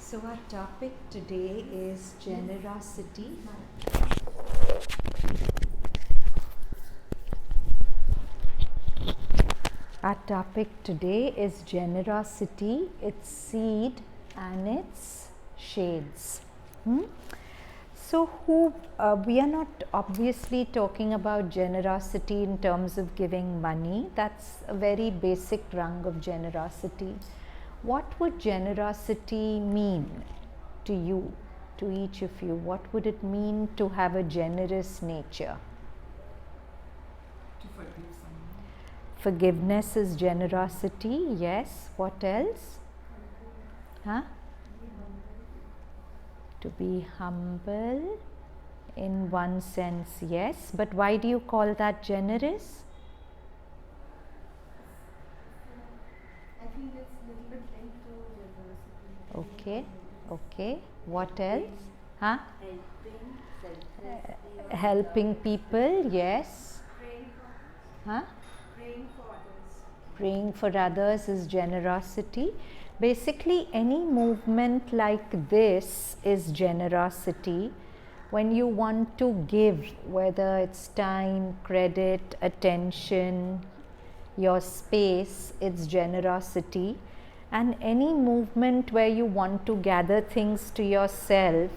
So our topic today is generosity. Our topic today is generosity, its seed and its shades. So we are not obviously talking about generosity in terms of giving money. That's a very basic rung of generosity. What would generosity mean to you, to each of you? What would it mean to have a generous nature? To forgive someone. Forgiveness is generosity, yes. What else? Huh? To be humble in one sense, yes. But why do you call that generous? I think it's a little bit linked to generosity. Okay. What else? Huh? Helping, Helping people, yes. Huh? praying for others. Praying for others is generosity. Basically, any movement like this is generosity. When you want to give, whether it's time, credit, attention, your space, it's generosity. And any movement where you want to gather things to yourself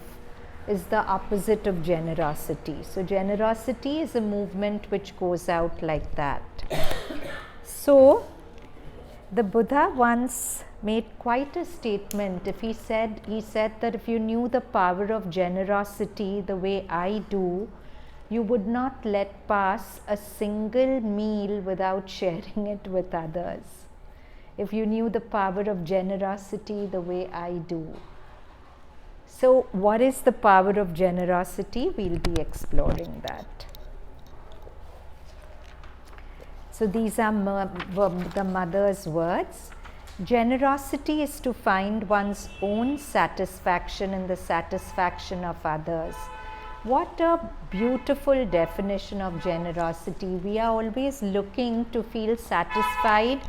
is the opposite of generosity. So generosity is a movement which goes out like that. So the Buddha once made quite a statement. He said that if you knew the power of generosity the way I do, you would not let pass a single meal without sharing it with others. If you knew the power of generosity the way I do. So what is the power of generosity? We'll be exploring that. So these are the mother's words. Generosity is to find one's own satisfaction in the satisfaction of others. What a beautiful definition of generosity. We are always looking to feel satisfied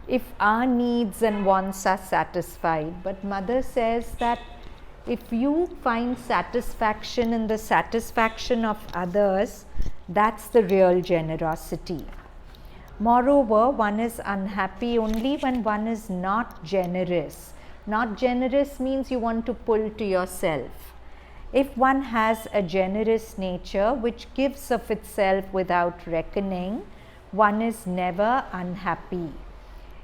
if our needs and wants are satisfied. But Mother says that if you find satisfaction in the satisfaction of others, that's the real generosity. Moreover, one is unhappy only when one is not generous. Not generous means you want to pull to yourself. If one has a generous nature which gives of itself without reckoning, one is never unhappy.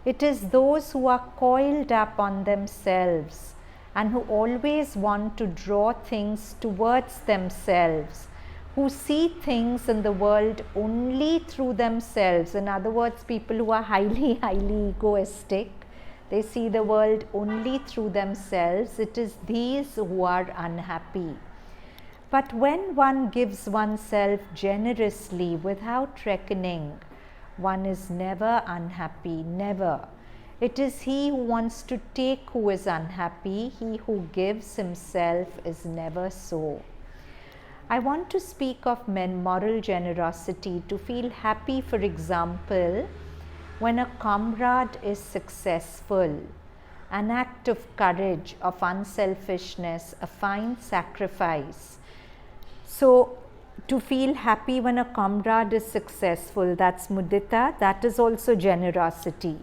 It is those who are coiled up on themselves and who always want to draw things towards themselves, who see things in the world only through themselves. In other words, people who are highly egoistic, they see the world only through themselves. It is these who are unhappy. But when one gives oneself generously without reckoning, one is never unhappy, never. It is he who wants to take who is unhappy. He who gives himself is never so. I want to speak of moral generosity, to feel happy, for example, when a comrade is successful, an act of courage, of unselfishness, a fine sacrifice. So, to feel happy when a comrade is successful, that's mudita, that is also generosity.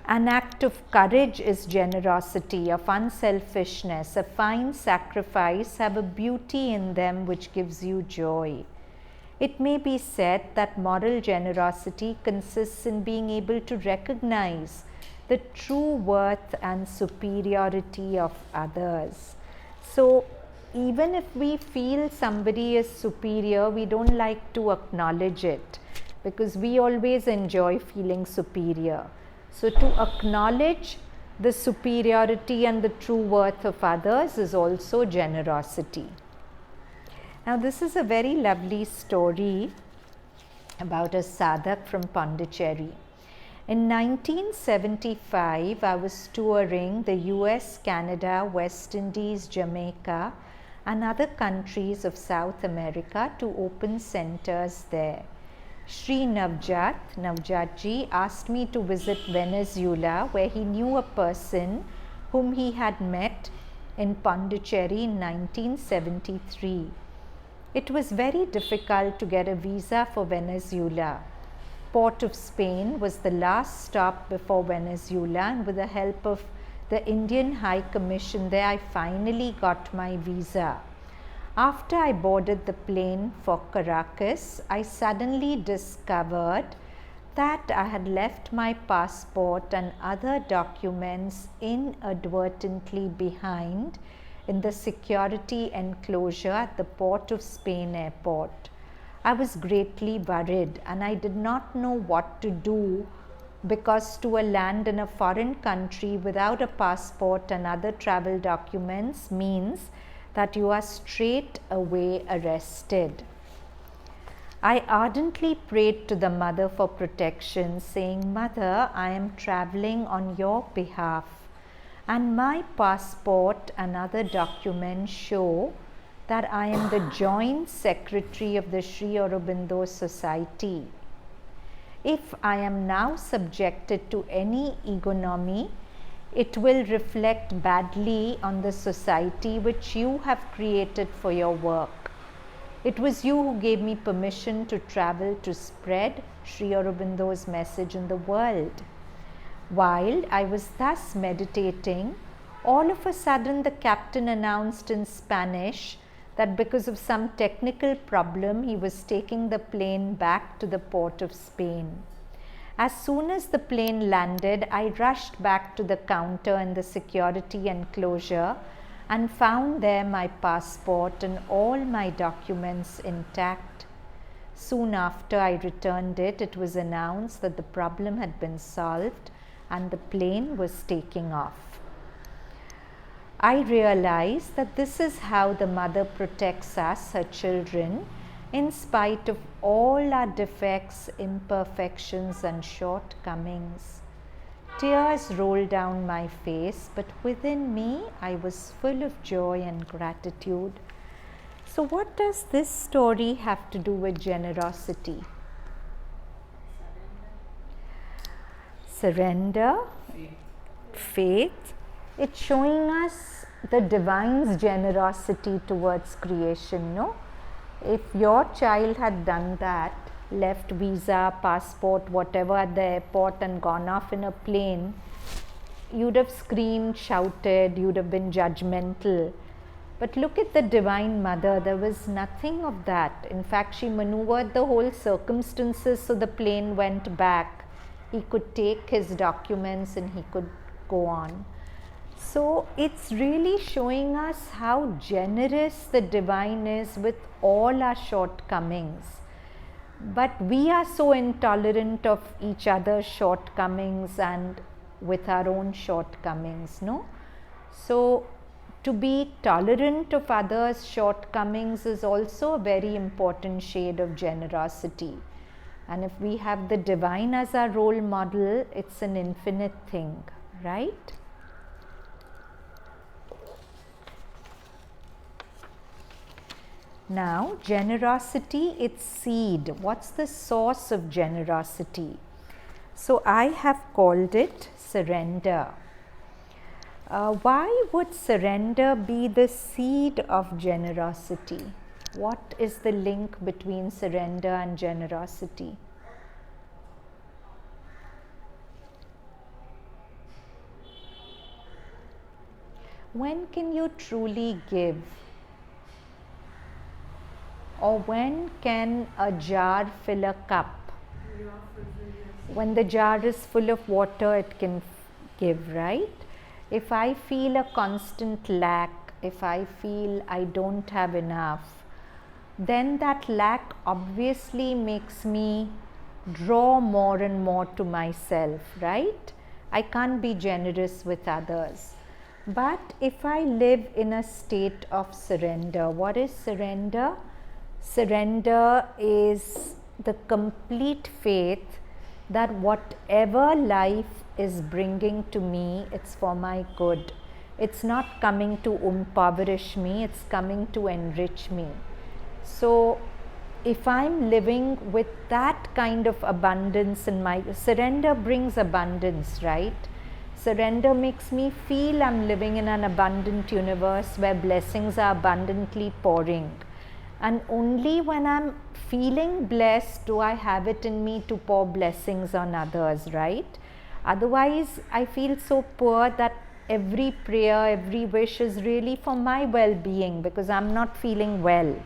An act of courage is generosity, of unselfishness. A fine sacrifice have a beauty in them which gives you joy. It may be said that moral generosity consists in being able to recognize the true worth and superiority of others. So, even if we feel somebody is superior, we don't like to acknowledge it because we always enjoy feeling superior. So to acknowledge the superiority and the true worth of others is also generosity. Now this is a very lovely story about a sadhak from Pondicherry. In 1975, I was touring the US, Canada, West Indies, Jamaica and other countries of South America to open centers there. Sri Navjatji asked me to visit Venezuela, where he knew a person whom he had met in Pondicherry in 1973. It was very difficult to get a visa for Venezuela. Port of Spain was the last stop before Venezuela, and with the help of the Indian High Commission there, I finally got my visa. After I boarded the plane for Caracas, I suddenly discovered that I had left my passport and other documents inadvertently behind in the security enclosure at the Port of Spain airport. I was greatly worried and I did not know what to do, because to land in a foreign country without a passport and other travel documents means that you are straight away arrested. I ardently prayed to the mother for protection, saying, "Mother, I am traveling on your behalf, and my passport and other documents show that I am the joint secretary of the Sri Aurobindo Society. If I am now subjected to any ignominy, it will reflect badly on the society which you have created for your work. It was you who gave me permission to travel to spread Sri Aurobindo's message in the world." While I was thus meditating, all of a sudden the captain announced in Spanish that because of some technical problem, he was taking the plane back to the Port of Spain. As soon as the plane landed, I rushed back to the counter in the security enclosure and found there my passport and all my documents intact. Soon after I returned it, it was announced that the problem had been solved and the plane was taking off. I realized that this is how the mother protects us, her children, in spite of all our defects, imperfections, and shortcomings. Tears rolled down my face, but within me I was full of joy and gratitude. So, what does this story have to do with generosity? Surrender, faith. It's showing us the divine's generosity towards creation, no? If your child had done that, left visa, passport, whatever at the airport and gone off in a plane, you'd have screamed, shouted, you'd have been judgmental. But look at the Divine Mother, there was nothing of that. In fact, she maneuvered the whole circumstances so the plane went back. He could take his documents and he could go on. So it's really showing us how generous the Divine is with all our shortcomings. But we are so intolerant of each other's shortcomings and with our own shortcomings, no? So to be tolerant of others' shortcomings is also a very important shade of generosity. And if we have the Divine as our role model, it's an infinite thing, right? Now, generosity, its seed. What's the source of generosity? So, I have called it surrender. Why would surrender be the seed of generosity? What is the link between surrender and generosity? When can you truly give? Or when can a jar fill a cup? When the jar is full of water, it can give, right? If I feel a constant lack, if I feel I don't have enough, then that lack obviously makes me draw more and more to myself, right? I can't be generous with others. But if I live in a state of surrender, what is surrender? Surrender is the complete faith that whatever life is bringing to me, it's for my good. It's not coming to impoverish me, it's coming to enrich me. So, if I'm living with that kind of abundance in my surrender brings abundance, right? Surrender makes me feel I'm living in an abundant universe where blessings are abundantly pouring. And only when I'm feeling blessed do I have it in me to pour blessings on others, right? Otherwise, I feel so poor that every prayer, every wish is really for my well-being because I'm not feeling well.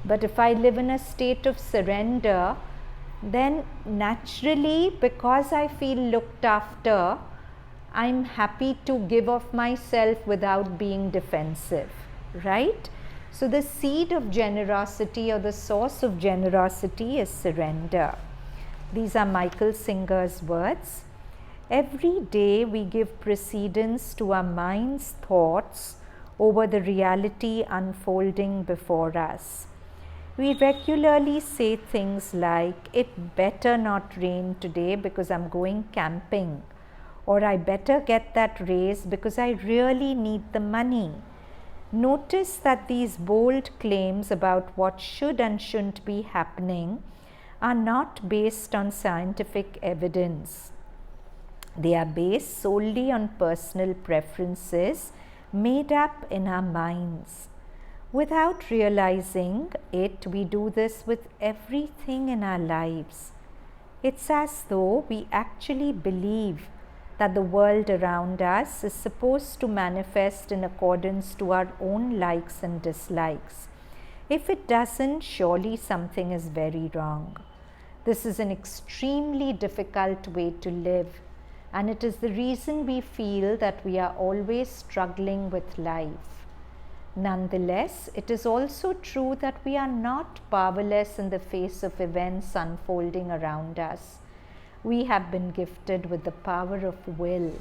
But if I live in a state of surrender, then naturally, because I feel looked after, I'm happy to give of myself without being defensive, right? So the seed of generosity or the source of generosity is surrender. These are Michael Singer's words. Every day we give precedence to our mind's thoughts over the reality unfolding before us. We regularly say things like, it better not rain today because I'm going camping, or I better get that raise because I really need the money. Notice that these bold claims about what should and shouldn't be happening are not based on scientific evidence. They are based solely on personal preferences made up in our minds. Without realizing it, we do this with everything in our lives. It's as though we actually believe that the world around us is supposed to manifest in accordance to our own likes and dislikes. If it doesn't, surely something is very wrong. This is an extremely difficult way to live, and it is the reason we feel that we are always struggling with life. Nonetheless, it is also true that we are not powerless in the face of events unfolding around us. We have been gifted with the power of will.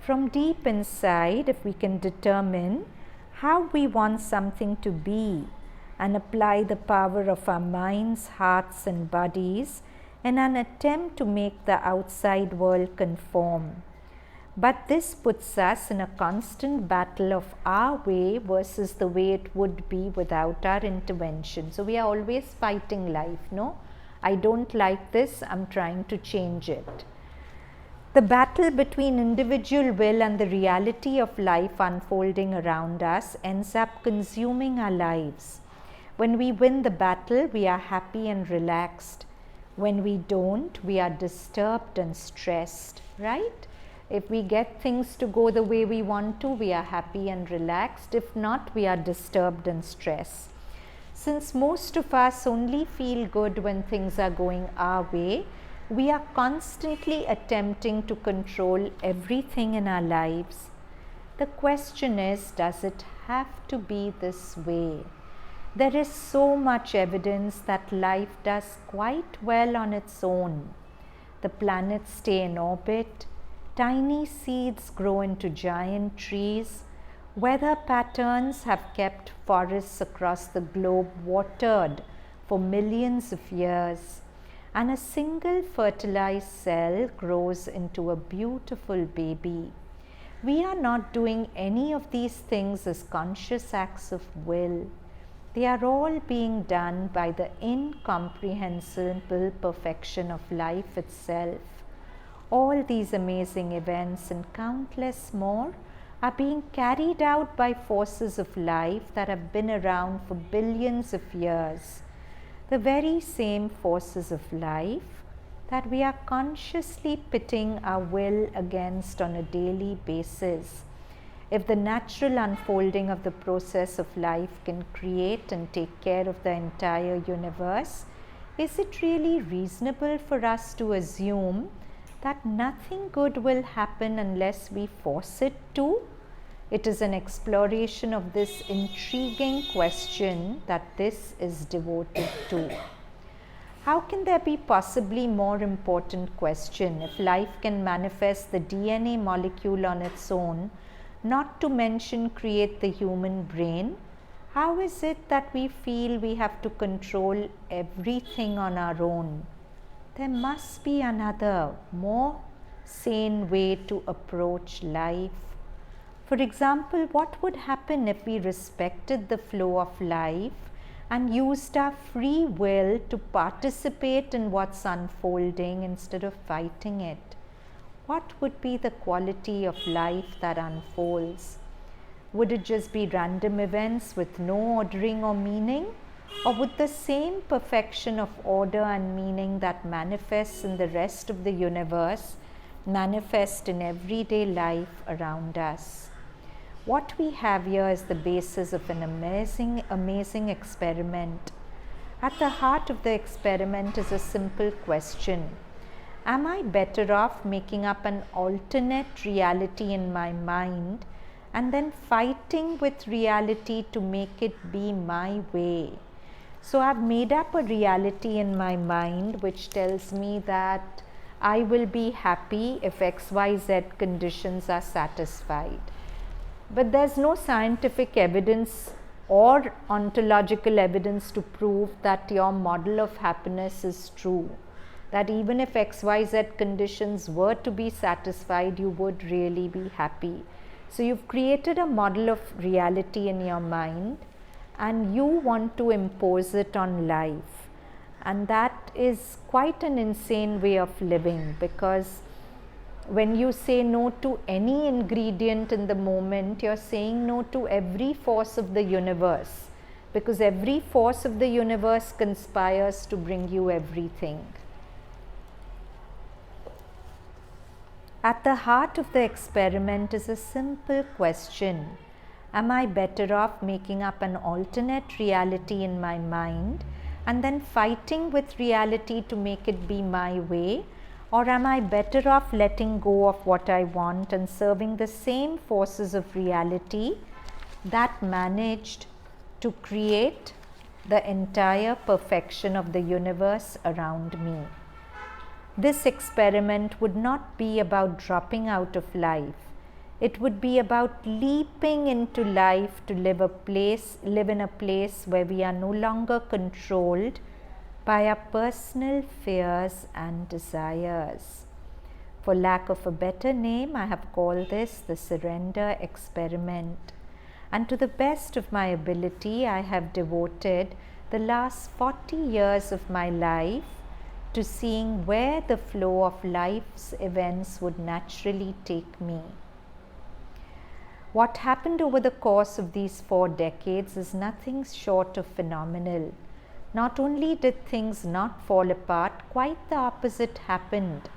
From deep inside, if we can determine how we want something to be and apply the power of our minds, hearts, and bodies in an attempt to make the outside world conform. But this puts us in a constant battle of our way versus the way it would be without our intervention. So we are always fighting life, no? I don't like this, I'm trying to change it. The battle between individual will and the reality of life unfolding around us ends up consuming our lives. When we win the battle, we are happy and relaxed. When we don't, we are disturbed and stressed, right? If we get things to go the way we want to, we are happy and relaxed. If not, we are disturbed and stressed. Since most of us only feel good when things are going our way, we are constantly attempting to control everything in our lives. The question is, does it have to be this way? There is so much evidence that life does quite well on its own. The planets stay in orbit, tiny seeds grow into giant trees, weather patterns have kept forests across the globe watered for millions of years, and a single fertilized cell grows into a beautiful baby. We are not doing any of these things as conscious acts of will. They are all being done by the incomprehensible perfection of life itself. All these amazing events and countless more are being carried out by forces of life that have been around for billions of years. The very same forces of life that we are consciously pitting our will against on a daily basis. If the natural unfolding of the process of life can create and take care of the entire universe, is it really reasonable for us to assume that nothing good will happen unless we force it to? It is an exploration of this intriguing question that this is devoted to. How can there be possibly more important question if life can manifest the DNA molecule on its own, not to mention create the human brain? How is it that we feel we have to control everything on our own? There must be another, more sane way to approach life. For example, what would happen if we respected the flow of life and used our free will to participate in what's unfolding instead of fighting it? what would be the quality of life that unfolds? Would it just be random events with no ordering or meaning? Or would the same perfection of order and meaning that manifests in the rest of the universe manifest in everyday life around us? What we have here is the basis of an amazing experiment. At the heart of the experiment is a simple question. Am I better off making up an alternate reality in my mind and then fighting with reality to make it be my way? So I've made up a reality in my mind which tells me that I will be happy if XYZ conditions are satisfied. But there's no scientific evidence or ontological evidence to prove that your model of happiness is true. That even if XYZ conditions were to be satisfied, you would really be happy. So you've created a model of reality in your mind and you want to impose it on life. And that is quite an insane way of living, because when you say no to any ingredient in the moment, you're saying no to every force of the universe, because every force of the universe conspires to bring you everything. At the heart of the experiment is a simple question. Am I better off making up an alternate reality in my mind and then fighting with reality to make it be my way? Or am I better off letting go of what I want and serving the same forces of reality that managed to create the entire perfection of the universe around me? This experiment would not be about dropping out of life. It would be about leaping into life to live in a place where we are no longer controlled by our personal fears and desires. For lack of a better name, I have called this the surrender experiment. And to the best of my ability, I have devoted the last 40 years of my life to seeing where the flow of life's events would naturally take me. What happened over the course of these 4 decades is nothing short of phenomenal. Not only did things not fall apart, quite the opposite happened.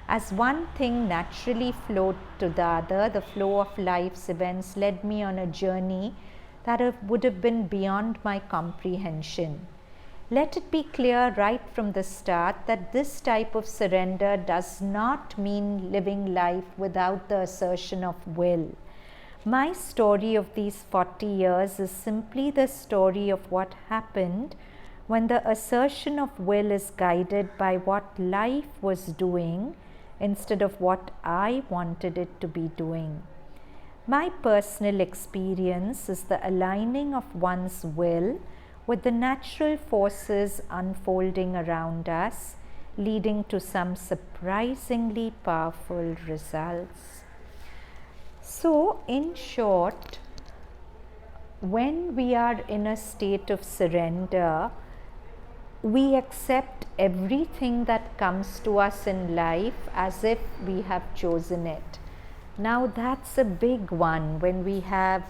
As one thing naturally flowed to the other, the flow of life's events led me on a journey that would have been beyond my comprehension. Let it be clear right from the start that this type of surrender does not mean living life without the assertion of will. My story of these 40 years is simply the story of what happened when the assertion of will is guided by what life was doing instead of what I wanted it to be doing. My personal experience is the aligning of one's will with the natural forces unfolding around us, leading to some surprisingly powerful results. So, in short, when we are in a state of surrender, we accept everything that comes to us in life as if we have chosen it. Now, that's a big one. When we have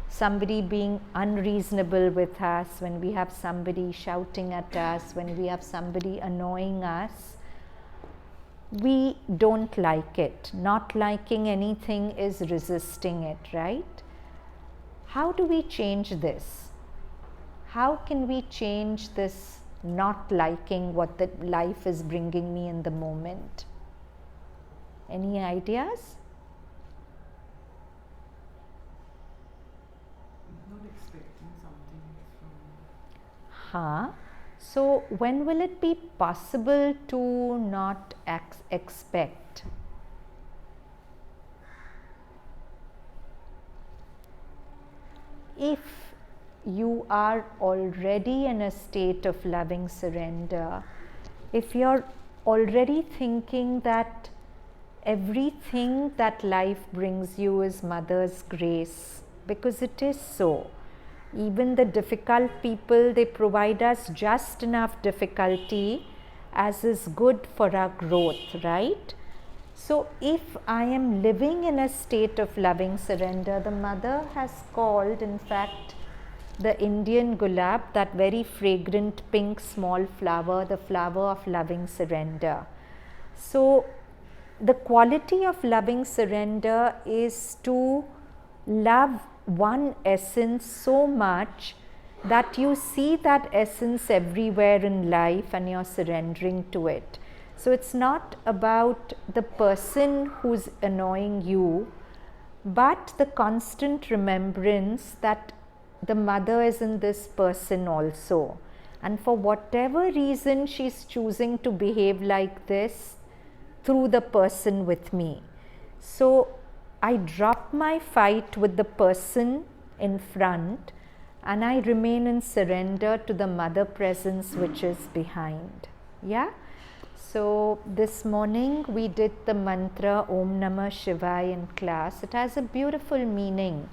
somebody being unreasonable with us, when we have somebody shouting at us, when we have somebody annoying us, we don't like it. Not liking anything is resisting it, right? How do we change this? How can we change this not liking what the life is bringing me in the moment? Any ideas? Not expecting something from. So when will it be possible to not expect? If you are already in a state of loving surrender, if you're already thinking that everything that life brings you is Mother's grace, because it is so. Even the difficult people, they provide us just enough difficulty as is good for our growth, right? So if I am living in a state of loving surrender, the mother has called, in fact, the Indian gulab, that very fragrant pink small flower, the flower of loving surrender. So the quality of loving surrender is to love one essence so much that you see that essence everywhere in life and you're surrendering to it. So it's not about the person who's annoying you, but the constant remembrance that the mother is in this person also. And for whatever reason, she's choosing to behave like this through the person with me. So I drop my fight with the person in front and I remain in surrender to the mother presence which is behind. Yeah? So this morning we did the mantra Om Namah Shivaya in class. It has a beautiful meaning.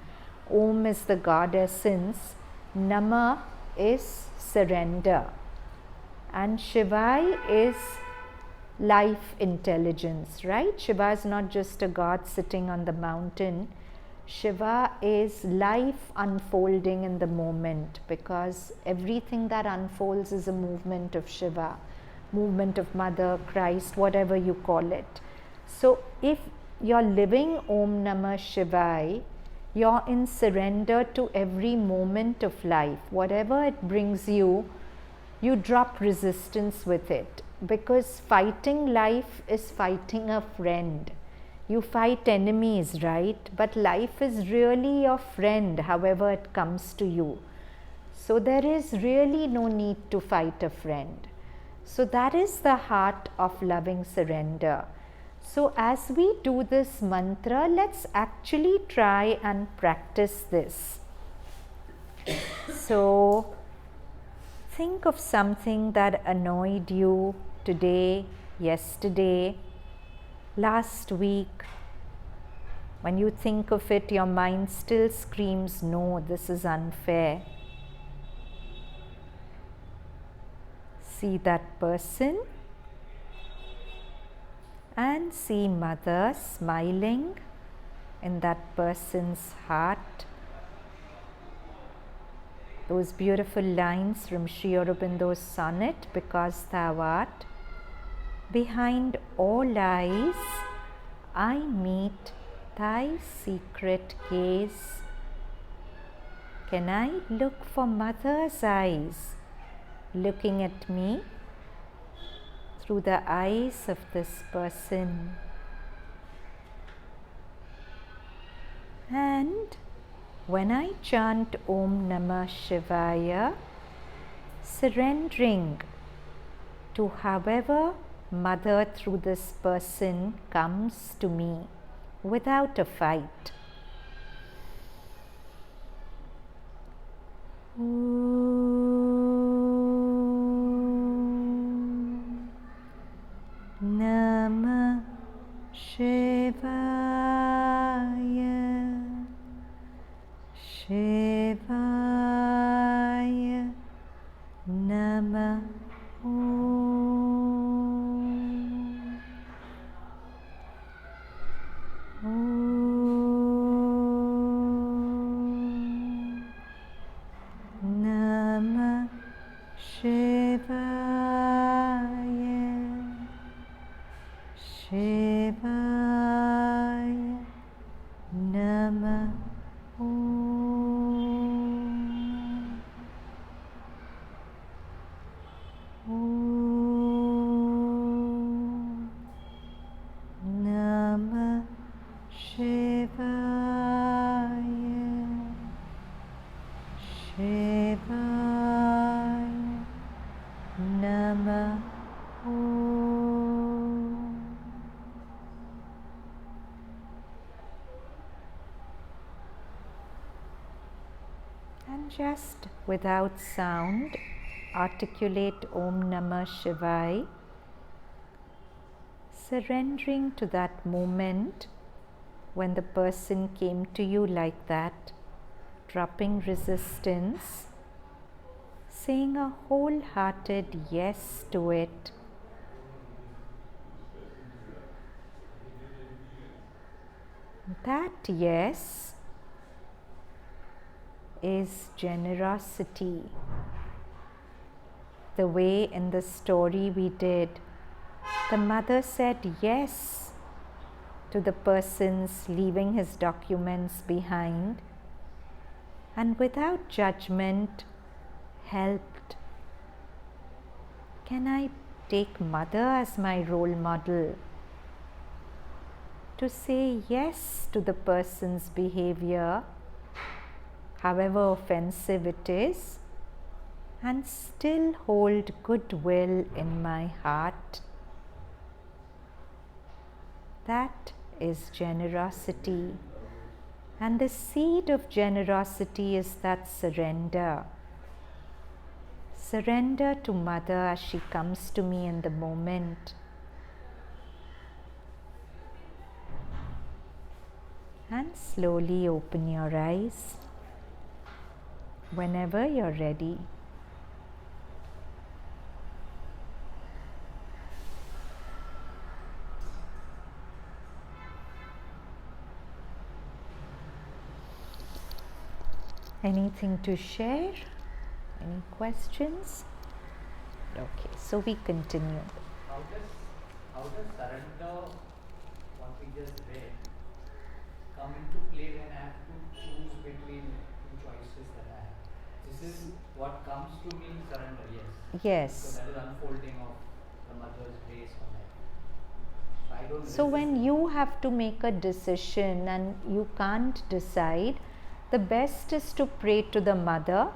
Om is the God essence, Nama is surrender, and Shivaya is life intelligence, right? Shiva is not just a God sitting on the mountain. Shiva is life unfolding in the moment, because everything that unfolds is a movement of Shiva, movement of Mother, Christ, whatever you call it. So if you're living Om Namah Shivaya, you're in surrender to every moment of life. Whatever it brings you, you drop resistance with it, because fighting life is fighting a friend. You fight enemies, right? But life is really your friend, however it comes to you. So there is really no need to fight a friend. So that is the heart of loving surrender. So as we do this mantra, let's actually try and practice this. So think of something that annoyed you today, yesterday, last week. When you think of it, your mind still screams, no, this is unfair. See that person and see Mother smiling in that person's heart. Those beautiful lines from Sri Aurobindo's sonnet, because thou art behind all eyes, I meet thy secret gaze. Can I look for Mother's eyes looking at me through the eyes of this person? And when I chant Om Namah Shivaya, surrendering to however Mother through this person comes to me without a fight. Om Namah Shivaya, Shivaya Namah. Namah Shivaya, Shivaya Namah. Namah Shivaya, Shivaya Namah. And just without sound, articulate Om Namah Shivaya, surrendering to that moment when the person came to you like that, dropping resistance, saying a wholehearted yes to it. That yes is generosity. The way in the story we did, the mother said yes to the person's leaving his documents behind, and without judgment helped. Can I take mother as my role model to say yes to the person's behavior, however offensive it is, and still hold goodwill in my heart? That is generosity. And the seed of generosity is that surrender. Surrender to mother as she comes to me in the moment. And slowly open your eyes whenever you're ready. Anything to share? Any questions? Okay, so we continue. How does surrender, what we just read, come into play when I have to choose between two choices that I have? This is what comes to me, surrender, yes. Yes. So that is unfolding of the mother's grace on that. So I don't So when resist you have to make a decision and you can't decide, the best is to pray to the mother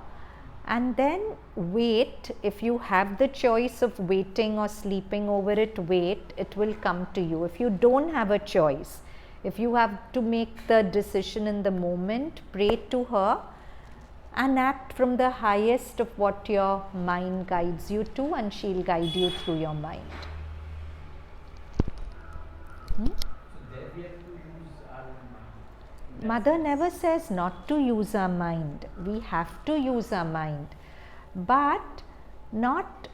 and then wait. If you have the choice of waiting or sleeping over it, wait, it will come to you. If you don't have a choice, if you have to make the decision in the moment, pray to her and act from the highest of what your mind guides you to, and she'll guide you through your mind. So there we have to use our own mind. Mother never says not to use our mind. We have to use our mind, but not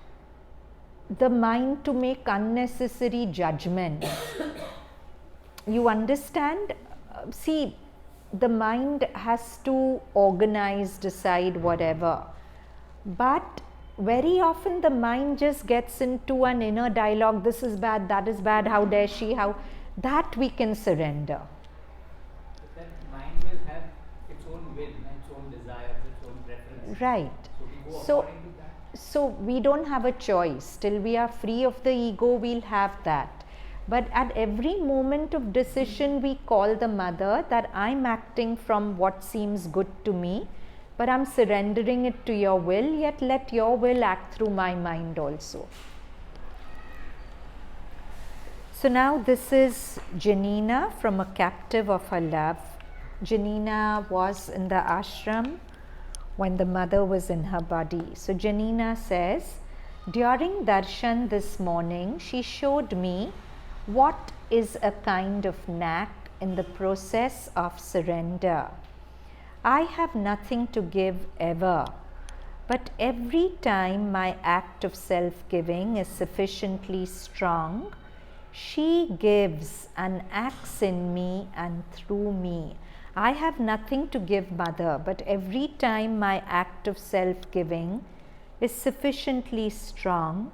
the mind to make unnecessary judgments. You understand? See, the mind has to organize, decide, whatever. But very often the mind just gets into an inner dialogue. This is bad, that is bad, how dare she, how. That we can surrender. But that mind will have its own will, its own desires, its own preferences. Right. So we go So, according to that. so we don't have a choice. Till we are free of the ego, we'll have that. But at every moment of decision, we call the mother that I'm acting from what seems good to me, but I'm surrendering it to your will, yet let your will act through my mind also. So now this is Janina from A Captive of Her Love. Janina was in the ashram when the mother was in her body. So Janina says, during darshan this morning, she showed me what is a kind of knack in the process of surrender. I have nothing to give ever, but every time my act of self-giving is sufficiently strong, she gives and acts in me and through me. I have nothing to give, mother, but every time my act of self-giving is sufficiently strong,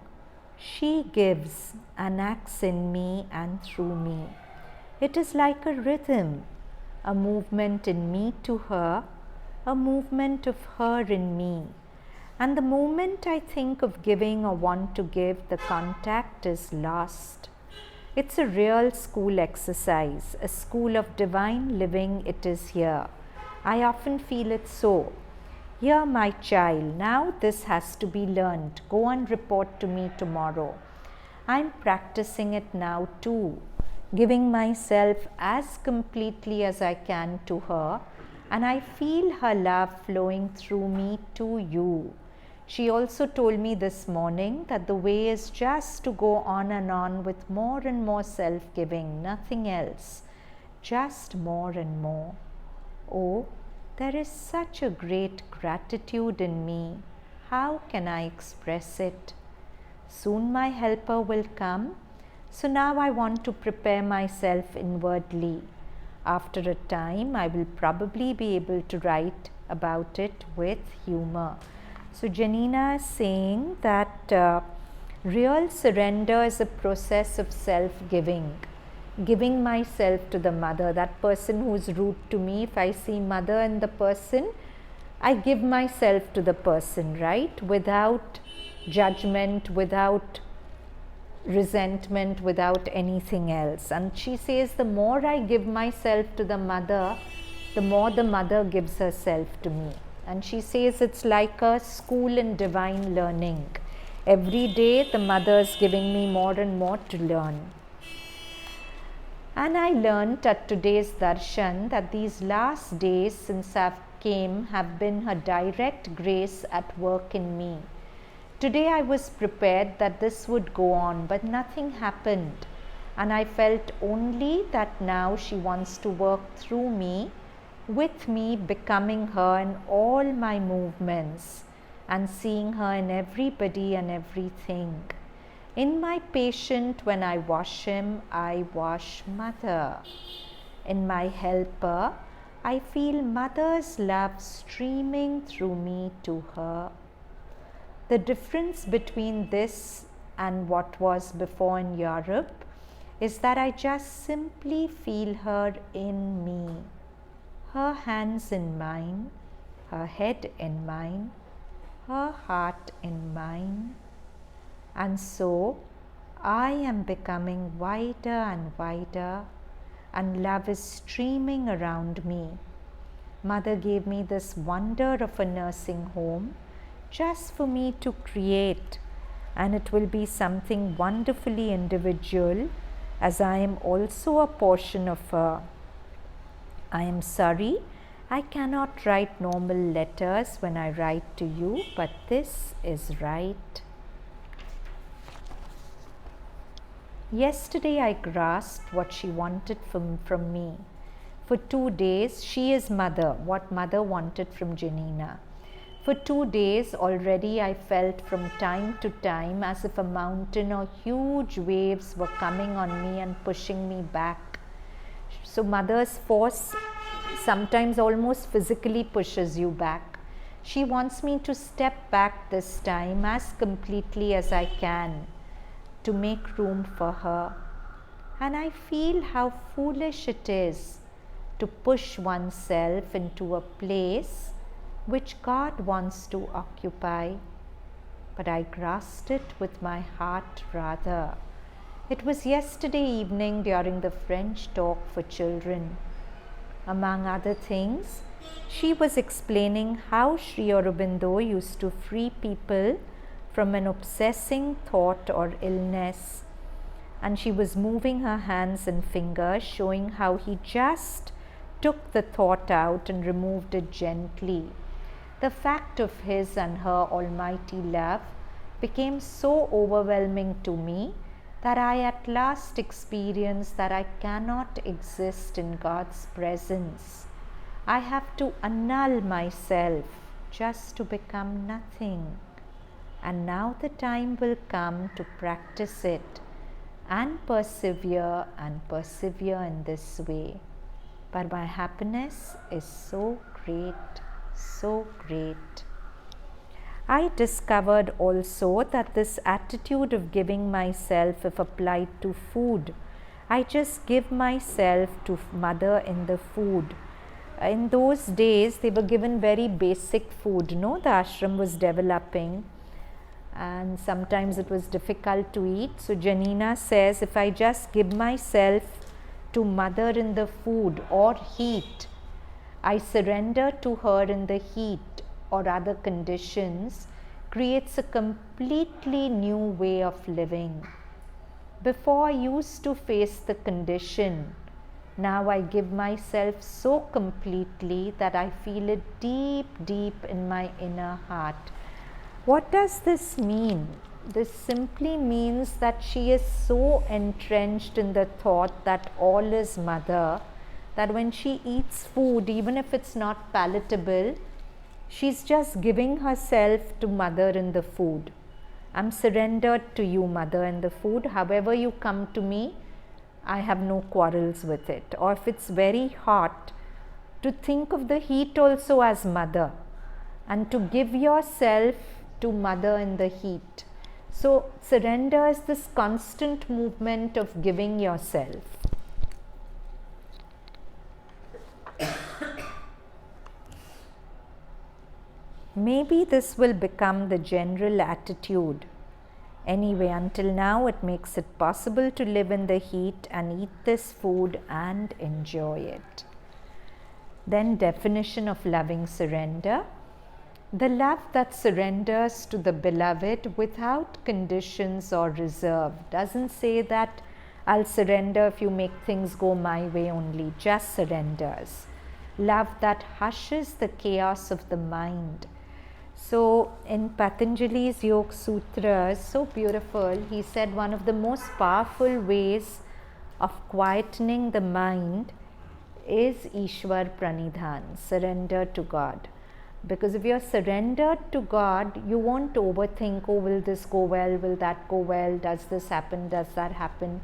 she gives and acts in me and through me. It is like a rhythm, a movement in me to her, a movement of her in me. And the moment I think of giving or want to give, the contact is lost. It's a real school exercise, a school of divine living. It is here. I often feel it so. Here, my child, now this has to be learned. Go and report to me tomorrow. I'm practicing it now too, giving myself as completely as I can to her, and I feel her love flowing through me to you. She also told me this morning that the way is just to go on and on with more and more self-giving, nothing else, just more and more. Oh, there is such a great gratitude in me. How can I express it? Soon my helper will come, so now I want to prepare myself inwardly. after a time, I will probably be able to write about it with humor. So Janina is saying that real surrender is a process of self-giving, giving myself to the mother, that person who is rude to me. If I see mother in the person, I give myself to the person, right? Without judgment, without resentment, without anything else. And she says the more I give myself to the mother, the more the mother gives herself to me. And she says it's like a school in divine learning. Every day the mother is giving me more and more to learn. And I learned at today's darshan that these last days since I've came have been her direct grace at work in me. Today I was prepared that this would go on, but nothing happened. And I felt only that now she wants to work through me, with me, becoming her in all my movements and seeing her in everybody and everything. In my patient, when I wash him, I wash mother. In my helper, I feel mother's love streaming through me to her. The difference between this and what was before in Europe is that I just simply feel her in me. Her hands in mine, her head in mine, her heart in mine. And so I am becoming wider and wider, and love is streaming around me. Mother gave me this wonder of a nursing home just for me to create, and it will be something wonderfully individual, as I am also a portion of her. I am sorry I cannot write normal letters when I write to you, but this is right. Yesterday I grasped what she wanted from me. For 2 days, she is mother, what mother wanted from Janina. For 2 days already I felt from time to time as if a mountain or huge waves were coming on me and pushing me back. So mother's force sometimes almost physically pushes you back. She wants me to step back this time as completely as I can to make room for her. And I feel how foolish it is to push oneself into a place which God wants to occupy. But I grasped it with my heart rather. It was yesterday evening during the French talk for children. Among other things, she was explaining how Sri Aurobindo used to free people from an obsessing thought or illness. And she was moving her hands and fingers, showing how he just took the thought out and removed it gently. The fact of his and her almighty love became so overwhelming to me that I at last experienced that I cannot exist in God's presence. I have to annul myself just to become nothing. And now the time will come to practice it and persevere in this way. But my happiness is so great, so great. I discovered also that this attitude of giving myself, if applied to food, I just give myself to mother in the food. In those days, they were given very basic food, the ashram was developing, and sometimes it was difficult to eat. So Janina says, if I just give myself to mother in the food or heat, I surrender to her in the heat or other conditions, creates a completely new way of living. Before I used to face the condition, now I give myself so completely that I feel it deep, deep in my inner heart. What does this mean? This simply means that she is so entrenched in the thought that all is mother, that when she eats food, even if it's not palatable, she's just giving herself to mother in the food. I'm surrendered to you, mother, in the food. However you come to me, I have no quarrels with it. Or if it's very hot, to think of the heat also as mother and to give yourself to mother in the heat. So surrender is this constant movement of giving yourself. Maybe this will become the general attitude. Anyway, until now it makes it possible to live in the heat and eat this food and enjoy it. Then definition of loving surrender. The love that surrenders to the beloved without conditions or reserve. Doesn't say that I'll surrender if you make things go my way only, just surrenders. Love that hushes the chaos of the mind. So in Patanjali's Yoga Sutras, so beautiful, he said one of the most powerful ways of quietening the mind is Ishwar Pranidhan, surrender to God. Because if you're surrendered to God, you won't overthink, oh, will this go well, will that go well, does this happen, does that happen.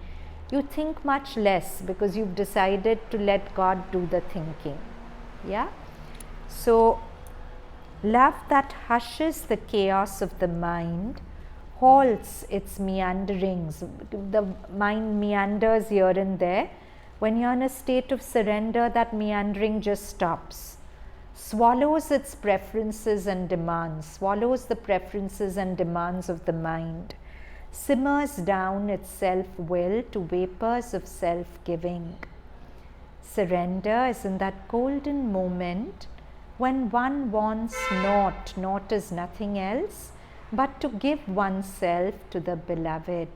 You think much less because you've decided to let God do the thinking. Yeah? So, love that hushes the chaos of the mind, halts its meanderings. The mind meanders here and there. When you're in a state of surrender, that meandering just stops. Swallows its preferences and demands, swallows the preferences and demands of the mind, simmers down its self-will to vapors of self-giving. Surrender is in that golden moment when one wants naught is nothing else but to give oneself to the beloved.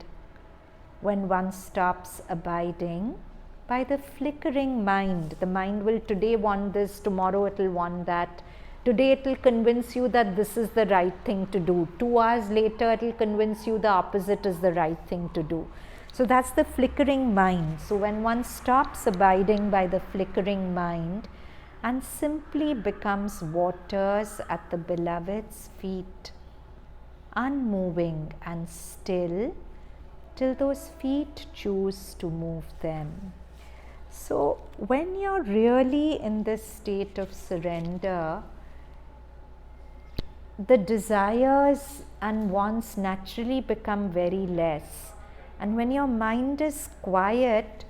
When one stops abiding by the flickering mind, the mind will today want this, tomorrow it will want that. Today it will convince you that this is the right thing to do. 2 hours later it will convince you the opposite is the right thing to do. So that's the flickering mind. So when one stops abiding by the flickering mind and simply becomes waters at the beloved's feet, unmoving and still till those feet choose to move them. So when you're really in this state of surrender, the desires and wants naturally become very less. And when your mind is quiet,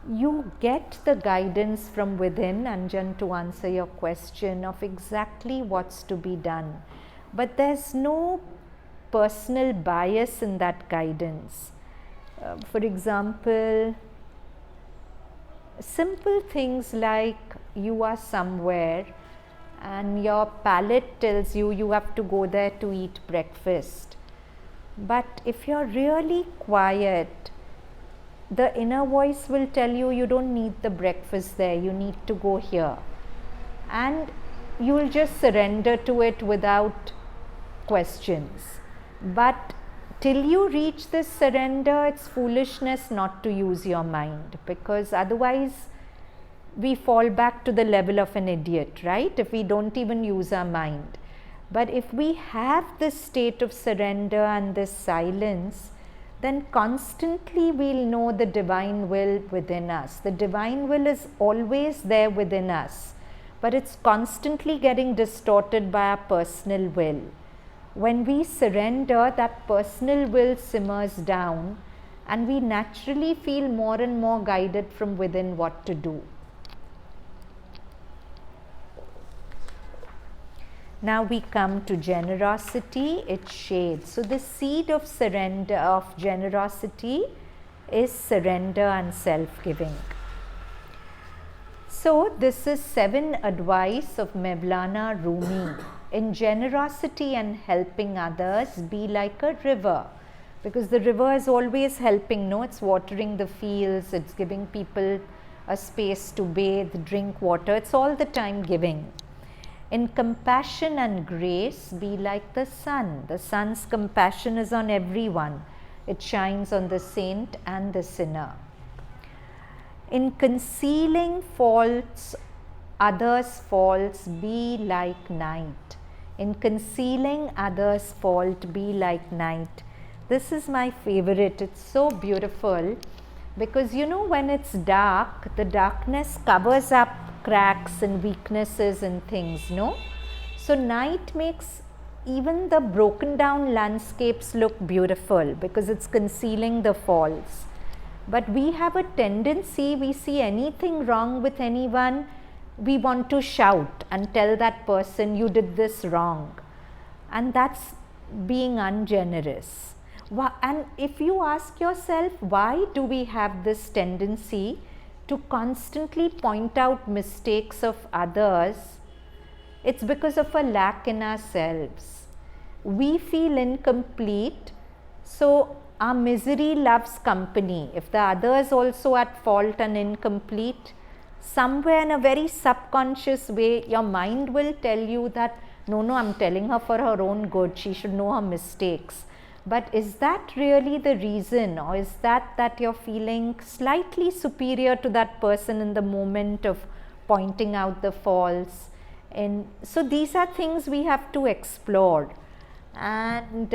you get the guidance from within, Anjan, to answer your question of exactly what's to be done. But there's no personal bias in that guidance. For example, simple things like you are somewhere and your palate tells you you have to go there to eat breakfast. But if you're really quiet, the inner voice will tell you you don't need the breakfast there, you need to go here. And you'll just surrender to it without questions. But till you reach this surrender, it's foolishness not to use your mind, because otherwise we fall back to the level of an idiot, right? If we don't even use our mind. But if we have this state of surrender and this silence, then constantly we'll know the divine will within us. The divine will is always there within us, but it's constantly getting distorted by our personal will. When we surrender, that personal will simmers down and we naturally feel more and more guided from within what to do. Now we come to generosity, its shade. So the seed of surrender, of generosity, is surrender and self-giving. So this is 7 advice of Mevlana Rumi. In generosity and helping others, be like a river. Because the river is always helping, no? It's watering the fields, it's giving people a space to bathe, drink water. It's all the time giving. In compassion and grace, be like the sun. The sun's compassion is on everyone. It shines on the saint and the sinner. In concealing faults, others' faults, be like night. In concealing others' fault, be like night. This is my favorite. It's so beautiful Because when it's dark, the darkness covers up cracks and weaknesses and things, no? So night makes even the broken down landscapes look beautiful because it's concealing the faults. But we have a tendency, we see anything wrong with anyone, we want to shout and tell that person, you did this wrong. And that's being ungenerous. And if you ask yourself, why do we have this tendency to constantly point out mistakes of others? It's because of a lack in ourselves. We feel incomplete, so our misery loves company. If the other is also at fault and incomplete, somewhere in a very subconscious way, your mind will tell you that, no, I'm telling her for her own good, she should know her mistakes. But is that really the reason, or is that you're feeling slightly superior to that person in the moment of pointing out the faults? And so these are things we have to explore. And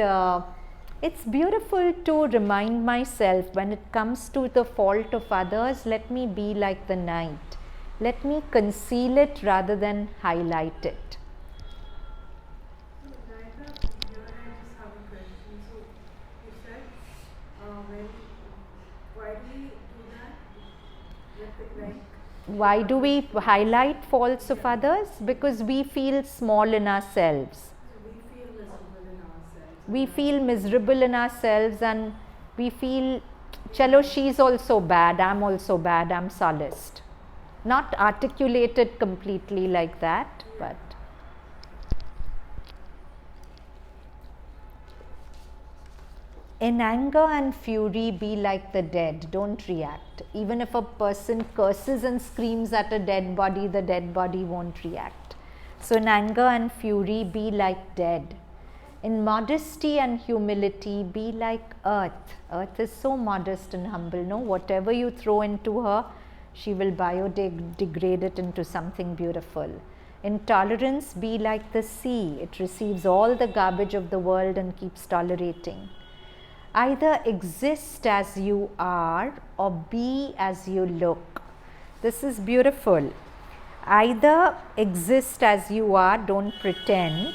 it's beautiful to remind myself, when it comes to the fault of others, let me be like the night. Let me conceal it rather than highlight it. So, Anahita, here I just have a question. So, you said, why do we do that? Why do we highlight faults of others? Because we feel small in ourselves. We feel miserable in ourselves, and we feel, chalo, she's also bad, I'm also bad, I'm solaced. Not articulated completely like that, but in anger and fury, be like the dead, don't react. Even if a person curses and screams at a dead body, the dead body won't react. So in anger and fury, be like dead. In modesty and humility, be like earth. Earth is so modest and humble, no? Whatever you throw into her, she will biodegrade it into something beautiful. In tolerance, be like the sea. It receives all the garbage of the world and keeps tolerating. Either exist as you are or be as you look. This is beautiful. Either exist as you are, don't pretend,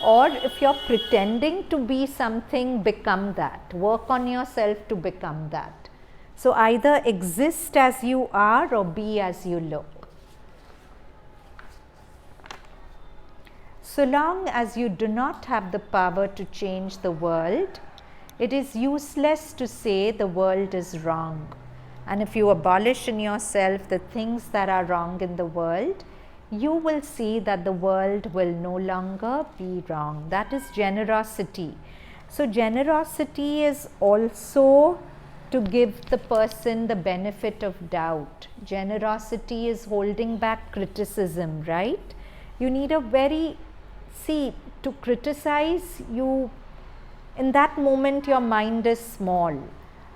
or if you're pretending to be something, become that. Work on yourself to become that. So either exist as you are or be as you look. So long as you do not have the power to change the world, it is useless to say the world is wrong. And if you abolish in yourself the things that are wrong in the world, you will see that the world will no longer be wrong. That is generosity. So generosity is also to give the person the benefit of doubt. Generosity is holding back criticism, right? You need to criticize, in that moment your mind is small,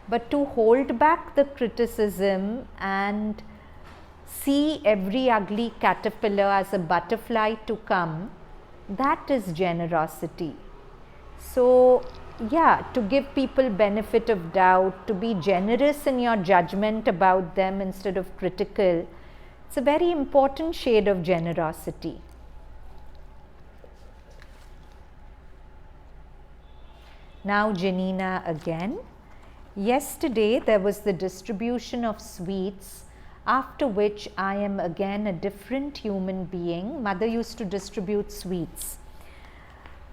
but to hold back the criticism and see every ugly caterpillar as a butterfly to come, that is generosity. So to give people benefit of doubt, to be generous in your judgment about them instead of critical, it's a very important shade of generosity. Now Janina again. Yesterday there was the distribution of sweets, after which I am again a different human being. Mother used to distribute sweets.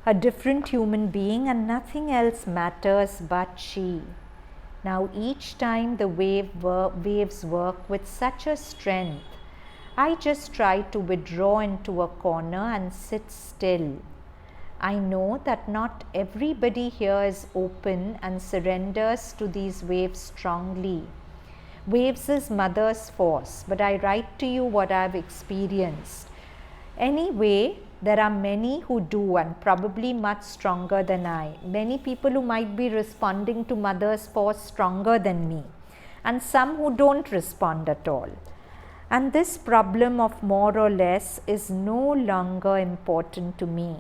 A different human being, and nothing else matters but she. Now each time the waves work with such a strength, I just try to withdraw into a corner and sit still. I know that not everybody here is open and surrenders to these waves strongly. Waves is mother's force, but I write to you what I have experienced. Anyway, there are many who do, and probably much stronger than I. Many people who might be responding to mother's force stronger than me, and some who don't respond at all. And this problem of more or less is no longer important to me.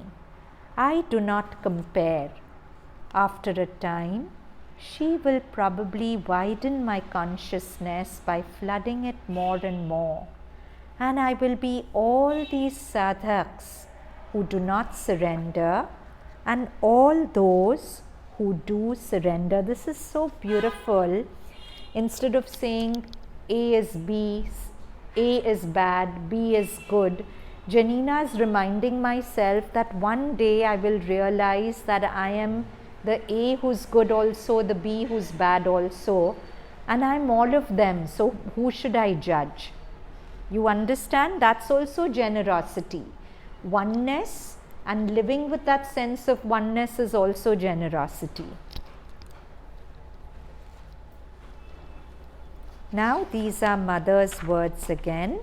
I do not compare. After a time, she will probably widen my consciousness by flooding it more and more. And I will be all these sadhaks who do not surrender and all those who do surrender. This is so beautiful. Instead of saying A is B, A is bad, B is good, Janina is reminding myself that one day I will realize that I am the A who's good also, the B who's bad also, and I'm all of them. So who should I judge? You understand? That's also generosity. Oneness and living with that sense of oneness is also generosity. Now these are Mother's words again.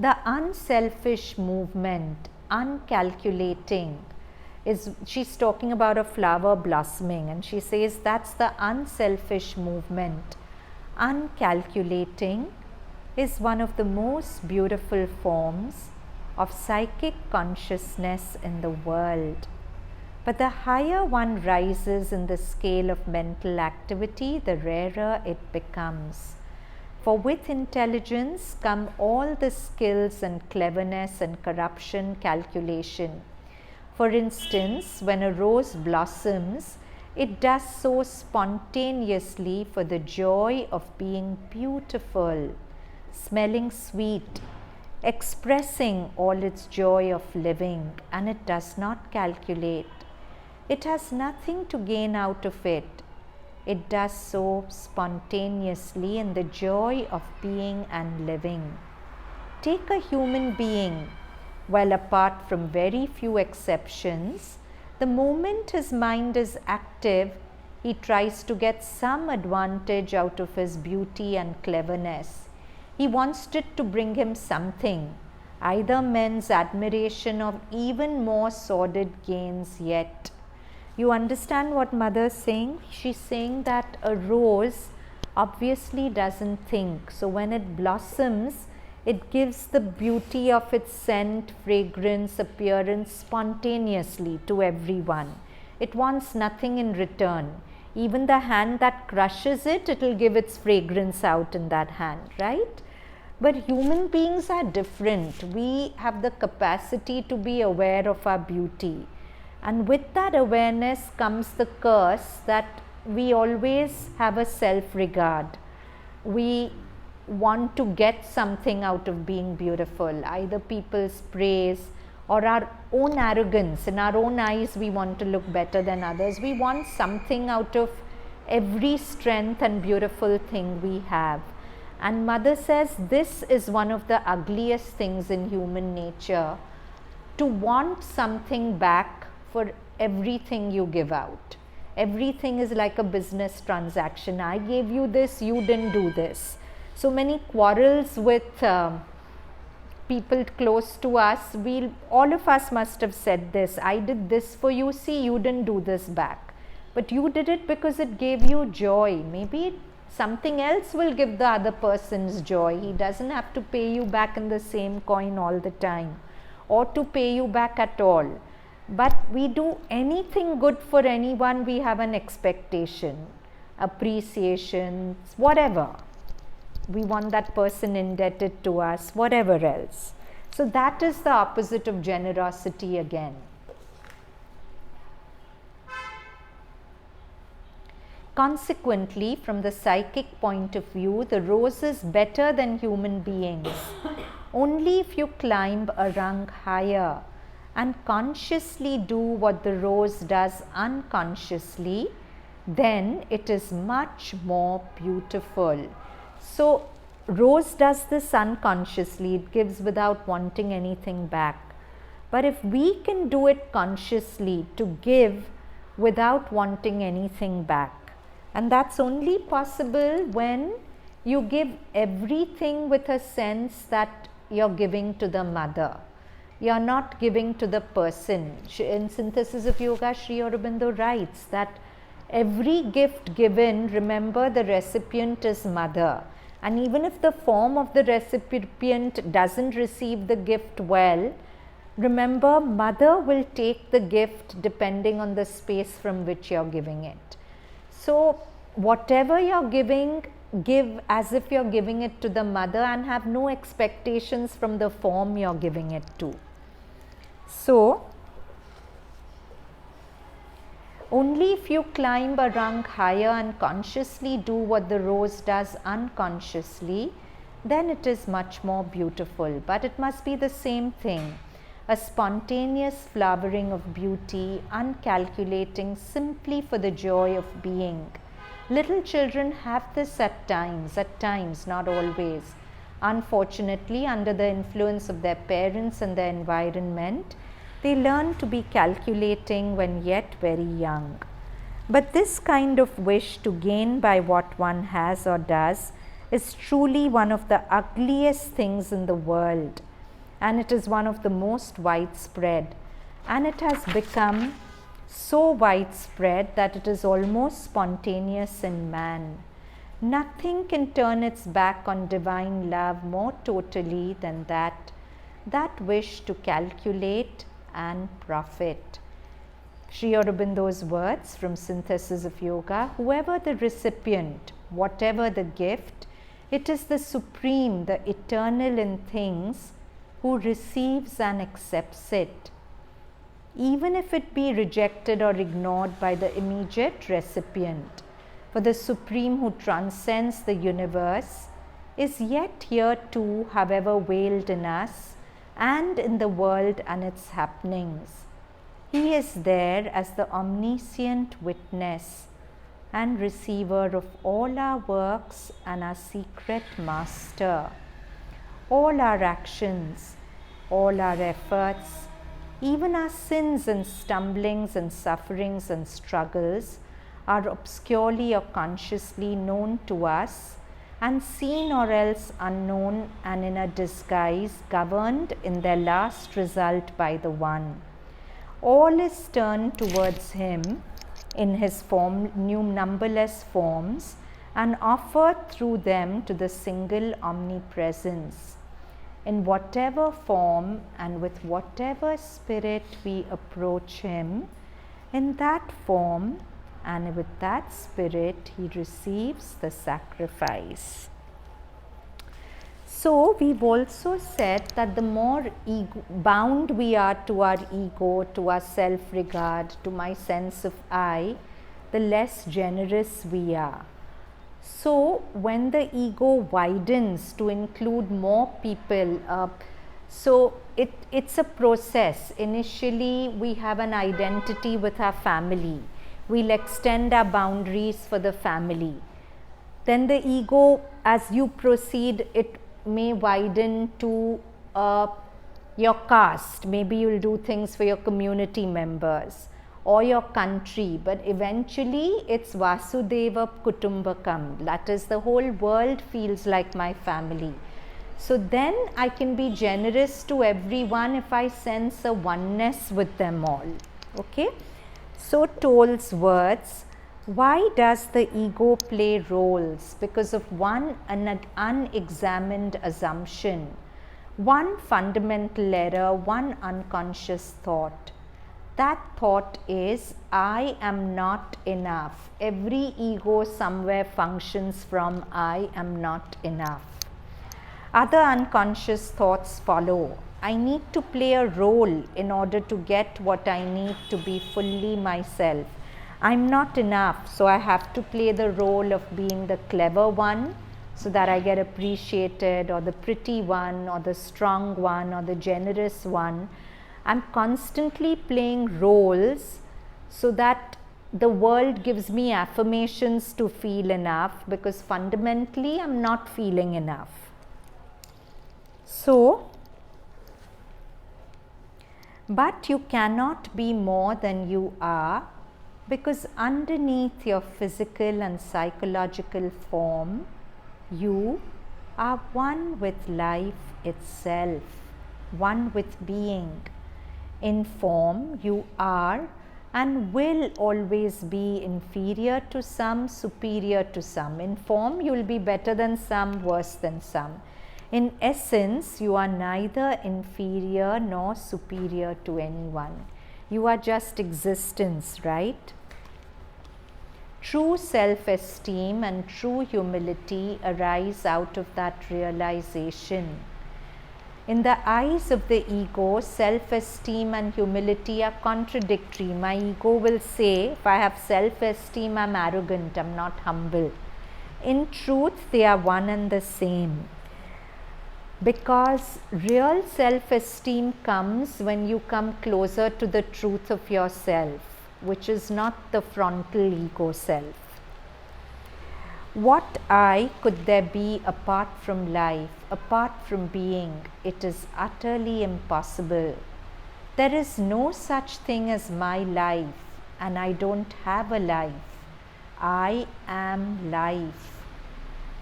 The unselfish movement, uncalculating, she's talking about a flower blossoming, and she says that's the unselfish movement. Uncalculating is one of the most beautiful forms of psychic consciousness in the world. But the higher one rises in the scale of mental activity, the rarer it becomes. For with intelligence come all the skills and cleverness and corruption calculation. For instance, when a rose blossoms, it does so spontaneously for the joy of being beautiful, smelling sweet, expressing all its joy of living, and it does not calculate. It has nothing to gain out of it. It does so spontaneously in the joy of being and living. Take a human being. While apart from very few exceptions, the moment his mind is active, he tries to get some advantage out of his beauty and cleverness. He wants it to bring him something, either men's admiration or even more sordid gains yet. You understand what Mother is saying? She's saying that a rose obviously doesn't think. So when it blossoms, it gives the beauty of its scent, fragrance, appearance spontaneously to everyone. It wants nothing in return. Even the hand that crushes it, it will give its fragrance out in that hand, right? But human beings are different. We have the capacity to be aware of our beauty. And with that awareness comes the curse that we always have a self-regard. We want to get something out of being beautiful, either people's praise or our own arrogance. In our own eyes, we want to look better than others. We want something out of every strength and beautiful thing we have. And Mother says this is one of the ugliest things in human nature, to want something back for everything you give out. Everything is like a business transaction. I gave you this, you didn't do this. So many quarrels with people close to us. All of us must have said this. I did this for you, see, you didn't do this back. But you did it because it gave you joy. Maybe something else will give the other person's joy. He doesn't have to pay you back in the same coin all the time, or to pay you back at all. But we do anything good for anyone, we have an expectation, appreciation, whatever. We want that person indebted to us, whatever else. So that is the opposite of generosity again. Consequently, from the psychic point of view, the rose is better than human beings. Only if you climb a rung higher and consciously do what the rose does unconsciously, then it is much more beautiful. So, rose does this unconsciously, it gives without wanting anything back. But if we can do it consciously, to give without wanting anything back, and that's only possible when you give everything with a sense that you're giving to the mother. You're not giving to the person. In Synthesis of Yoga, Sri Aurobindo writes that every gift given, remember the recipient is mother. And even if the form of the recipient doesn't receive the gift well, remember mother will take the gift depending on the space from which you're giving it. So whatever you're giving, give as if you're giving it to the mother and have no expectations from the form you're giving it to. So only if you climb a rung higher and consciously do what the rose does unconsciously, then it is much more beautiful. But it must be the same thing, a spontaneous flowering of beauty, uncalculating simply for the joy of being. Little children have this at times, not always. Unfortunately, under the influence of their parents and their environment, they learn to be calculating when yet very young. But this kind of wish to gain by what one has or does is truly one of the ugliest things in the world, and it is one of the most widespread, and it has become so widespread that it is almost spontaneous in man. Nothing can turn its back on divine love more totally than that wish to calculate and profit. Sri Aurobindo's words from Synthesis of Yoga: whoever the recipient, whatever the gift, it is the supreme, the eternal in things, who receives and accepts it, even if it be rejected or ignored by the immediate recipient. For the Supreme, who transcends the universe, is yet here too, however veiled in us and in the world and its happenings. He is there as the omniscient witness and receiver of all our works and our secret master. All our actions, all our efforts, even our sins and stumblings and sufferings and struggles are obscurely or consciously known to us, and seen or else unknown and in a disguise, governed in their last result by the One. All is turned towards Him in His numberless forms and offered through them to the single omnipresence. In whatever form and with whatever spirit we approach Him, in that form and with that spirit He receives the sacrifice. So we've also said that the more bound we are to our ego, to our self-regard, to my sense of I, the less generous we are. So when the ego widens to include more people, it's a process. Initially we have an identity with our family. We'll extend our boundaries for the family. Then the ego, as you proceed, it may widen to your caste. Maybe you'll do things for your community members or your country, but eventually it's Vasudeva Kutumbakam. That is, the whole world feels like my family. So then I can be generous to everyone if I sense a oneness with them all. Okay? So Toll's words: why does the ego play roles? Because of one unexamined assumption, one fundamental error, one unconscious thought. That thought is, I am not enough. Every ego somewhere functions from I am not enough. Other unconscious thoughts follow. I need to play a role in order to get what I need to be fully myself. I'm not enough, so I have to play the role of being the clever one so that I get appreciated, or the pretty one, or the strong one, or the generous one. I'm constantly playing roles so that the world gives me affirmations to feel enough, because fundamentally I'm not feeling enough. So, but you cannot be more than you are, because underneath your physical and psychological form, you are one with life itself, one with being. In form, you are and will always be inferior to some, superior to some. In form, you will be better than some, worse than some. In essence, you are neither inferior nor superior to anyone. You are just existence, right? True self-esteem and true humility arise out of that realization. In the eyes of the ego, self-esteem and humility are contradictory. My ego will say, if I have self-esteem, I'm arrogant, I'm not humble. In truth, they are one and the same. Because real self-esteem comes when you come closer to the truth of yourself, which is not the frontal ego self. What I could there be apart from life, apart from being? It is utterly impossible. There is no such thing as my life, and I don't have a life. I am life.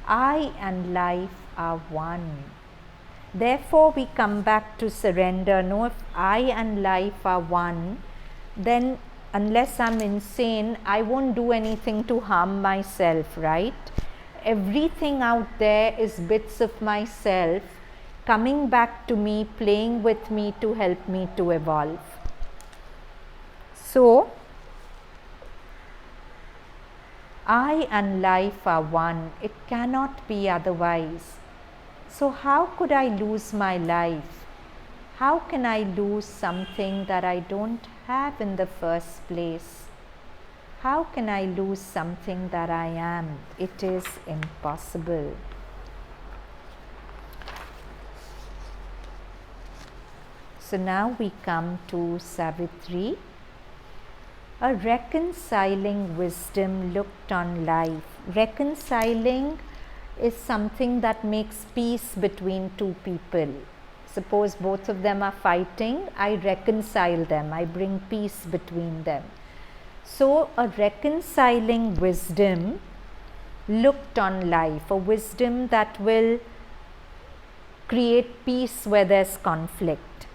I and life are one. Therefore, we come back to surrender. No, if I and life are one, then unless I'm insane, I won't do anything to harm myself, right? Everything out there is bits of myself coming back to me, playing with me to help me to evolve. So, I and life are one. It cannot be otherwise. So how could I lose my life? How can I lose something that I don't have in the first place? How can I lose something that I am? It is impossible. So now we come to Savitri. A reconciling wisdom looked on life. Reconciling is something that makes peace between two people. Suppose both of them are fighting, I reconcile them, I bring peace between them. So a reconciling wisdom looked on life, a wisdom that will create peace where there's conflict.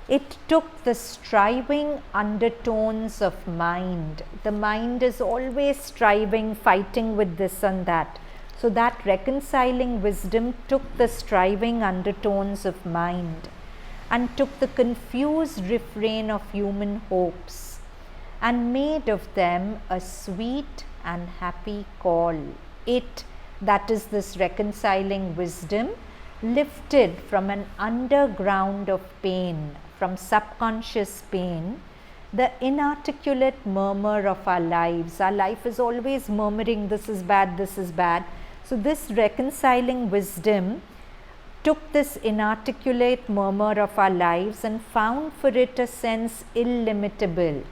It took the striving undertones of mind. The mind is always striving, fighting with this and that. So that reconciling wisdom took the striving undertones of mind and took the confused refrain of human hopes and made of them a sweet and happy call. It, that is this reconciling wisdom, lifted from an underground of pain, from subconscious pain, the inarticulate murmur of our lives. Our life is always murmuring, this is bad, this is bad. So this reconciling wisdom took this inarticulate murmur of our lives and found for it a sense illimitable.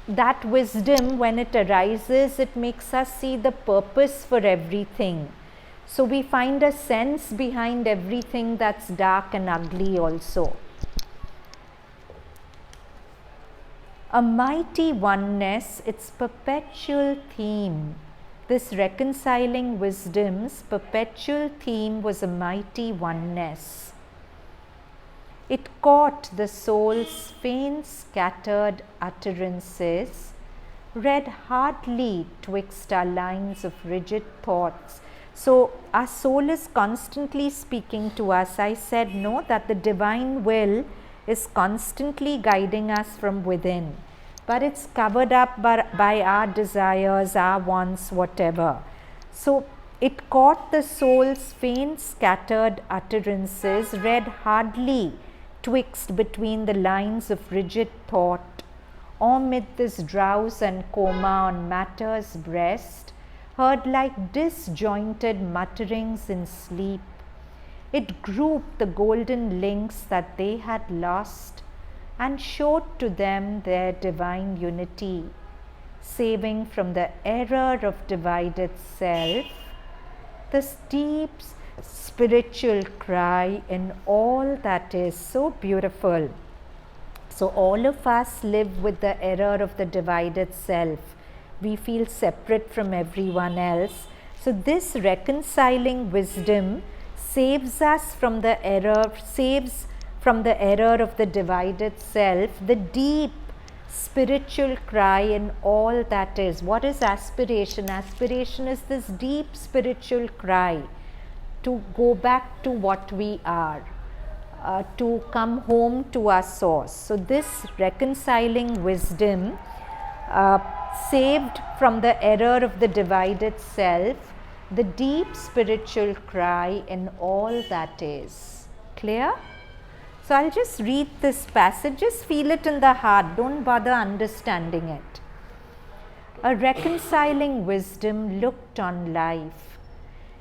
That wisdom, when it arises, it makes us see the purpose for everything. So we find a sense behind everything that's dark and ugly also. A mighty oneness, its perpetual theme. This reconciling wisdom's perpetual theme was a mighty oneness. It caught the soul's faint scattered utterances, read hardly twixt our lines of rigid thoughts. So our soul is constantly speaking to us. I said no, that the divine will is constantly guiding us from within. But it's covered up by our desires, our wants, whatever. So it caught the soul's faint scattered utterances, read hardly twixt between the lines of rigid thought, or mid this drowse and coma on matter's breast, heard like disjointed mutterings in sleep. It grouped the golden links that they had lost and showed to them their divine unity, saving from the error of divided self, this deep spiritual cry in all that is. So beautiful. So all of us live with the error of the divided self. We feel separate from everyone else. So this reconciling wisdom saves us from the error, saves from the error of the divided self, the deep spiritual cry in all that is. What is aspiration? Aspiration is this deep spiritual cry to go back to what we are, to come home to our source. So this reconciling wisdom saved from the error of the divided self, the deep spiritual cry in all that is. Clear? So I'll just read this passage, just feel it in the heart, don't bother understanding it. A reconciling wisdom looked on life.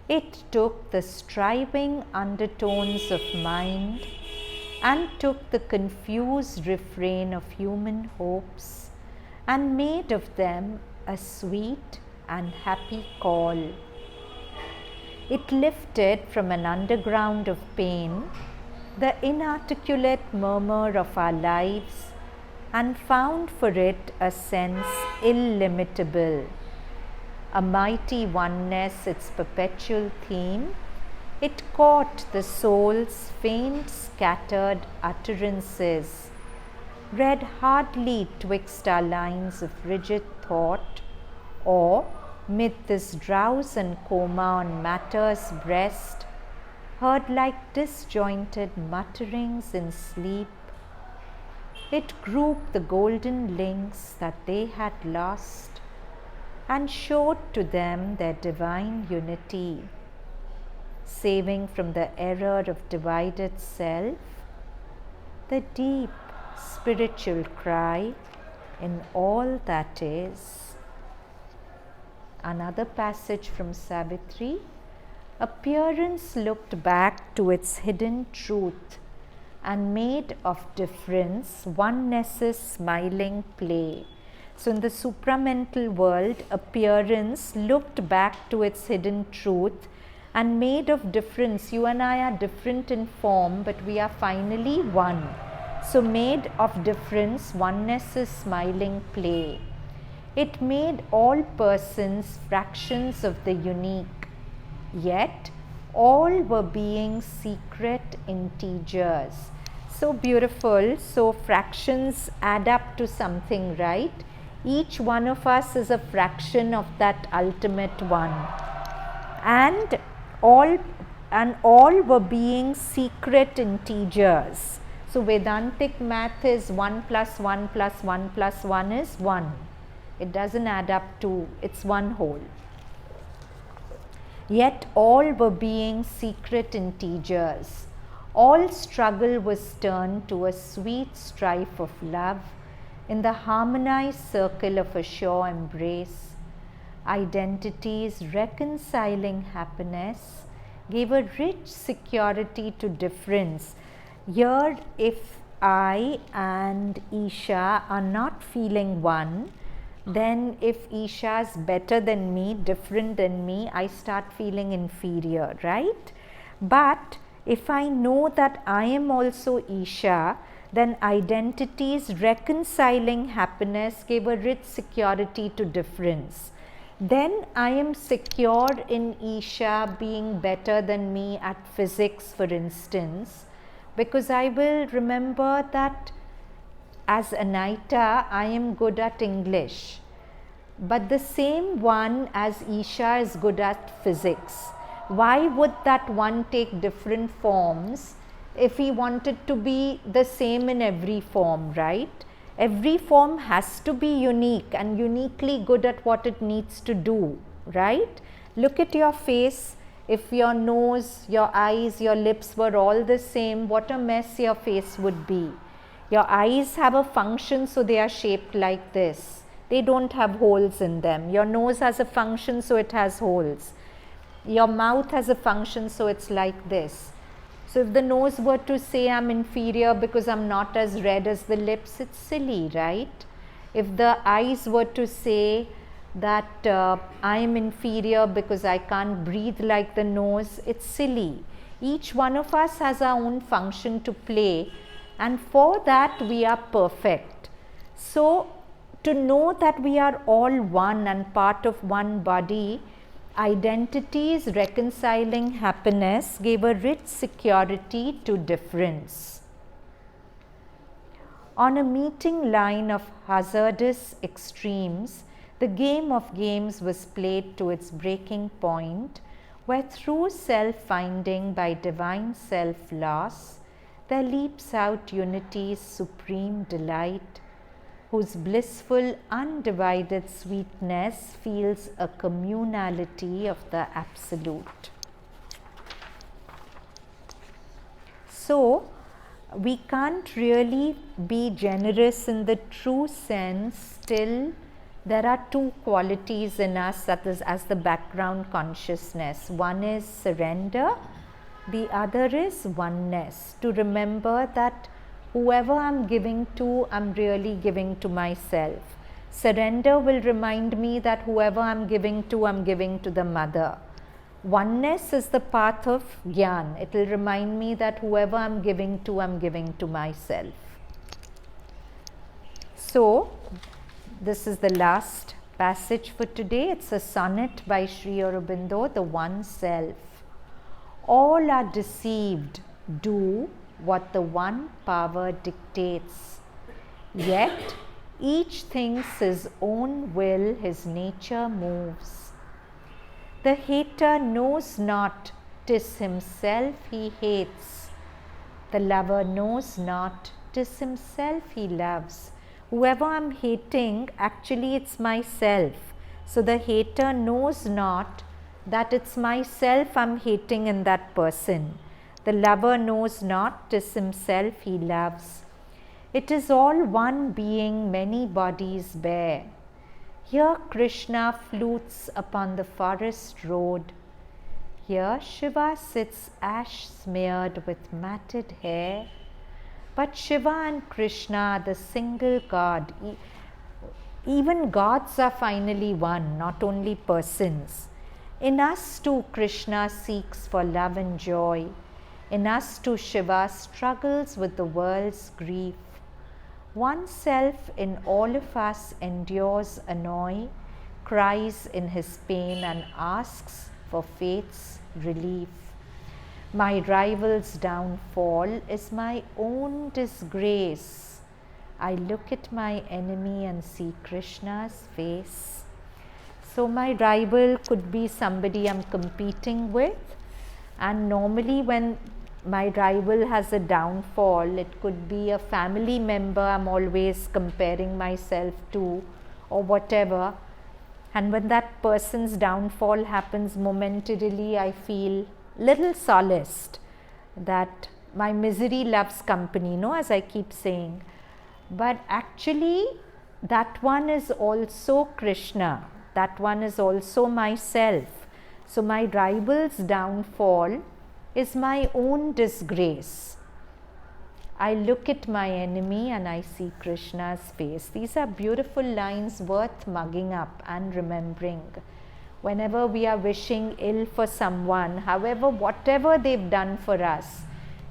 It took the striving undertones of mind and took the confused refrain of human hopes and made of them a sweet and happy call. It lifted from an underground of pain the inarticulate murmur of our lives and found for it a sense illimitable. A mighty oneness, its perpetual theme, it caught the soul's faint scattered utterances, read hardly twixt our lines of rigid thought, or, mid this drowse and coma on matter's breast, heard like disjointed mutterings in sleep. It grouped the golden links that they had lost and showed to them their divine unity, saving from the error of divided self, the deep spiritual cry in all that is. Another passage from Savitri. Appearance looked back to its hidden truth and made of difference oneness's smiling play. So in the supramental world, appearance looked back to its hidden truth and made of difference. You and I are different in form, but we are finally one. So made of difference, oneness's smiling play. It made all persons fractions of the unique. Yet all were being secret integers. So beautiful. So fractions add up to something, right? Each one of us is a fraction of that ultimate one. And all were being secret integers. So Vedantic math is 1 plus 1 plus 1 plus 1 is 1. It doesn't add up to, it's one whole. Yet all were being secret integers. All struggle was turned to a sweet strife of love in the harmonized circle of a sure embrace. Identity's reconciling happiness gave a rich security to difference. Here, if I and Isha are not feeling one, then if Isha is better than me, different than me, I start feeling inferior, right? But if I know that I am also Isha, then identity's reconciling happiness gave a rich security to difference. Then I am secure in Isha being better than me at physics, for instance, because I will remember that as Anahita, I am good at English, but the same one as Isha is good at physics. Why would that one take different forms if he wanted to be the same in every form, right? Every form has to be unique and uniquely good at what it needs to do, right? Look at your face. If your nose, your eyes, your lips were all the same, what a mess your face would be. Your eyes have a function, so they are shaped like this. They don't have holes in them. Your nose has a function, so it has holes. Your mouth has a function, so it's like this. So if the nose were to say I'm inferior because I'm not as red as the lips, it's silly, right? If the eyes were to say that I am inferior because I can't breathe like the nose, it's silly. Each one of us has our own function to play, and for that we are perfect. So to know that we are all one and part of one body, identity's reconciling happiness gave a rich security to difference. On a meeting line of hazardous extremes, the game of games was played to its breaking point, where through self-finding by divine self-loss, there leaps out unity's supreme delight. whose blissful undivided sweetness feels a communality of the Absolute. So, we can't really be generous in the true sense till there are two qualities in us that is as the background consciousness. One is surrender, the other is oneness. To remember that whoever I'm giving to, I'm really giving to myself. Surrender will remind me that whoever I'm giving to the mother. Oneness is the path of Gyan. It will remind me that whoever I'm giving to myself. So, this is the last passage for today. It's a sonnet by Sri Aurobindo, the One Self. All are deceived, do what the one power dictates. Yet each thinks his own will, his nature moves. The hater knows not 'tis himself he hates. The lover knows not 'tis himself he loves. Whoever I'm hating, actually it's myself. So the hater knows not that it's myself I'm hating in that person. The lover knows not 'tis himself he loves. It is all one being many bodies bear. Here Krishna flutes upon the forest road. Here Shiva sits ash smeared with matted hair. But Shiva and Krishna are the single God. Even gods are finally one, not only persons. In us too Krishna seeks for love and joy. In us too Shiva struggles with the world's grief. One self in all of us endures annoy, cries in his pain and asks for fate's relief. My rival's downfall is my own disgrace. I look at my enemy and see Krishna's face. So my rival could be somebody I'm competing with, and normally when my rival has a downfall, it could be a family member I'm always comparing myself to or whatever, and when that person's downfall happens momentarily, I feel little solaced that my misery loves company, as I keep saying. But actually that one is also Krishna, that one is also myself. So my rival's downfall is my own disgrace. I look at my enemy and I see Krishna's face. These are beautiful lines worth mugging up and remembering. Whenever we are wishing ill for someone, however, whatever they've done for us,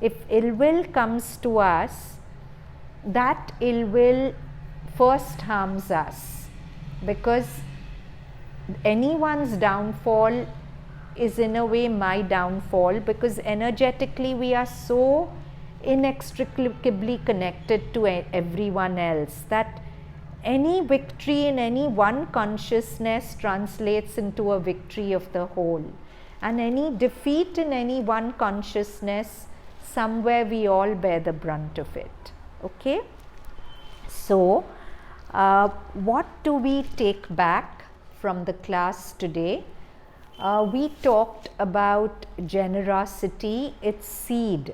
if ill will comes to us, that ill will first harms us, because anyone's downfall is in a way my downfall, because energetically we are so inextricably connected to everyone else that any victory in any one consciousness translates into a victory of the whole, and any defeat in any one consciousness, somewhere we all bear the brunt of it. Okay, so what do we take back from the class today? We talked about generosity, its seed.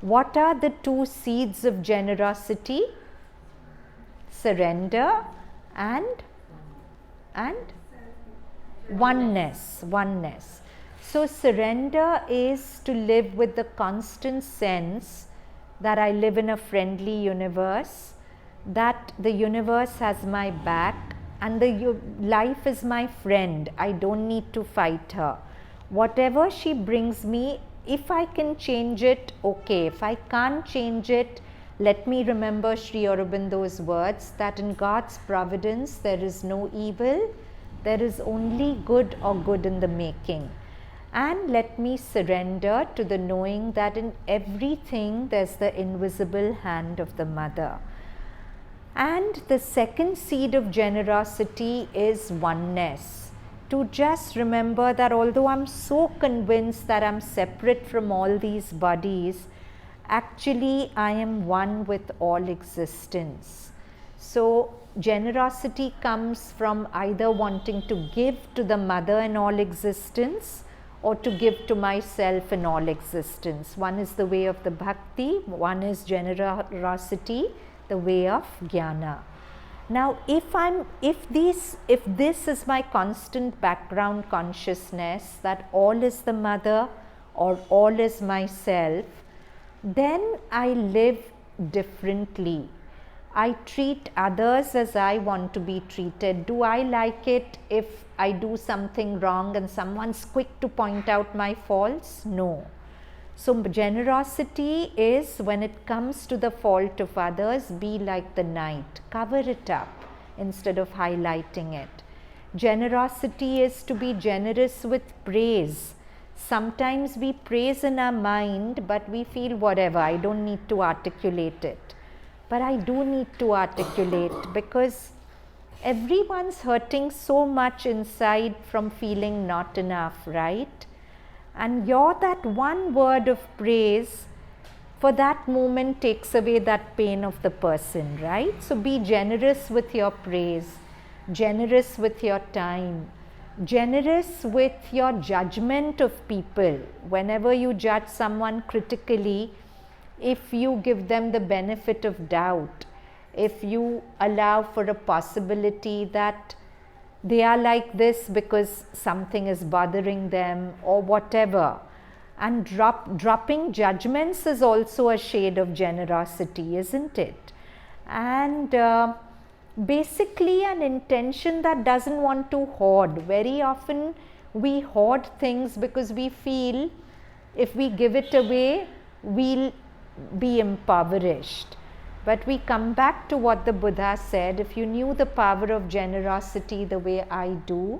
What are the two seeds of generosity? Surrender and oneness. So surrender is to live with the constant sense that I live in a friendly universe, that the universe has my back, and the life is my friend. I don't need to fight her. Whatever she brings me, if I can change it, okay. If I can't change it, let me remember Sri Aurobindo's words that in God's providence there is no evil, there is only good or good in the making. And let me surrender to the knowing that in everything there's the invisible hand of the mother. And the second seed of generosity is oneness. To just remember that although I'm so convinced that I'm separate from all these bodies, actually I am one with all existence. So generosity comes from either wanting to give to the mother in all existence or to give to myself in all existence. One is the way of the bhakti, one is generosity, the way of jnana. Now, if this is my constant background consciousness, that all is the mother or all is myself, then I live differently. I treat others as I want to be treated. Do I like it if I do something wrong and someone's quick to point out my faults? No. So generosity is, when it comes to the fault of others, be like the night, cover it up instead of highlighting it. Generosity is to be generous with praise. Sometimes we praise in our mind, but we feel whatever, I don't need to articulate it. But I do need to articulate, because everyone's hurting so much inside from feeling not enough, right? And that one word of praise for that moment takes away that pain of the person, right? So be generous with your praise, generous with your time, generous with your judgment of people. Whenever you judge someone critically, if you give them the benefit of doubt, if you allow for a possibility that they are like this because something is bothering them or whatever, and dropping judgments is also a shade of generosity, isn't it? And basically an intention that doesn't want to hoard. Very often we hoard things because we feel if we give it away, we'll be impoverished. But we come back to what the Buddha said, if you knew the power of generosity the way I do,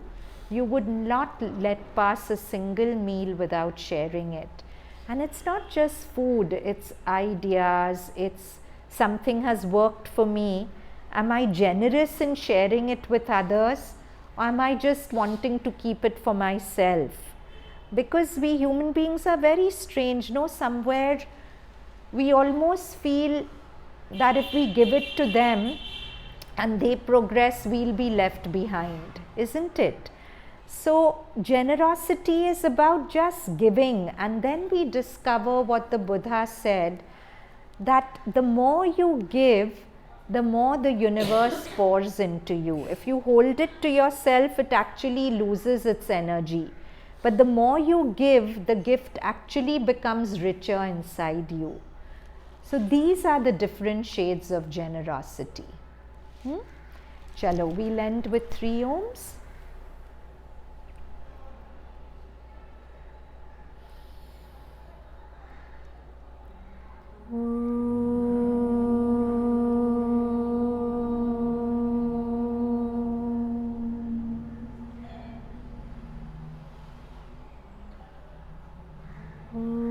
you would not let pass a single meal without sharing it. And it's not just food, it's ideas, it's something has worked for me. Am I generous in sharing it with others, or am I just wanting to keep it for myself? Because we human beings are very strange, no? Somewhere we almost feel that if we give it to them and they progress, we'll be left behind, isn't it? So generosity is about just giving, and then we discover what the Buddha said, that the more you give, the more the universe pours into you. If you hold it to yourself, it actually loses its energy. But the more you give, the gift actually becomes richer inside you. So these are the different shades of generosity. Chalo, we'll end with 3 ohms. Om.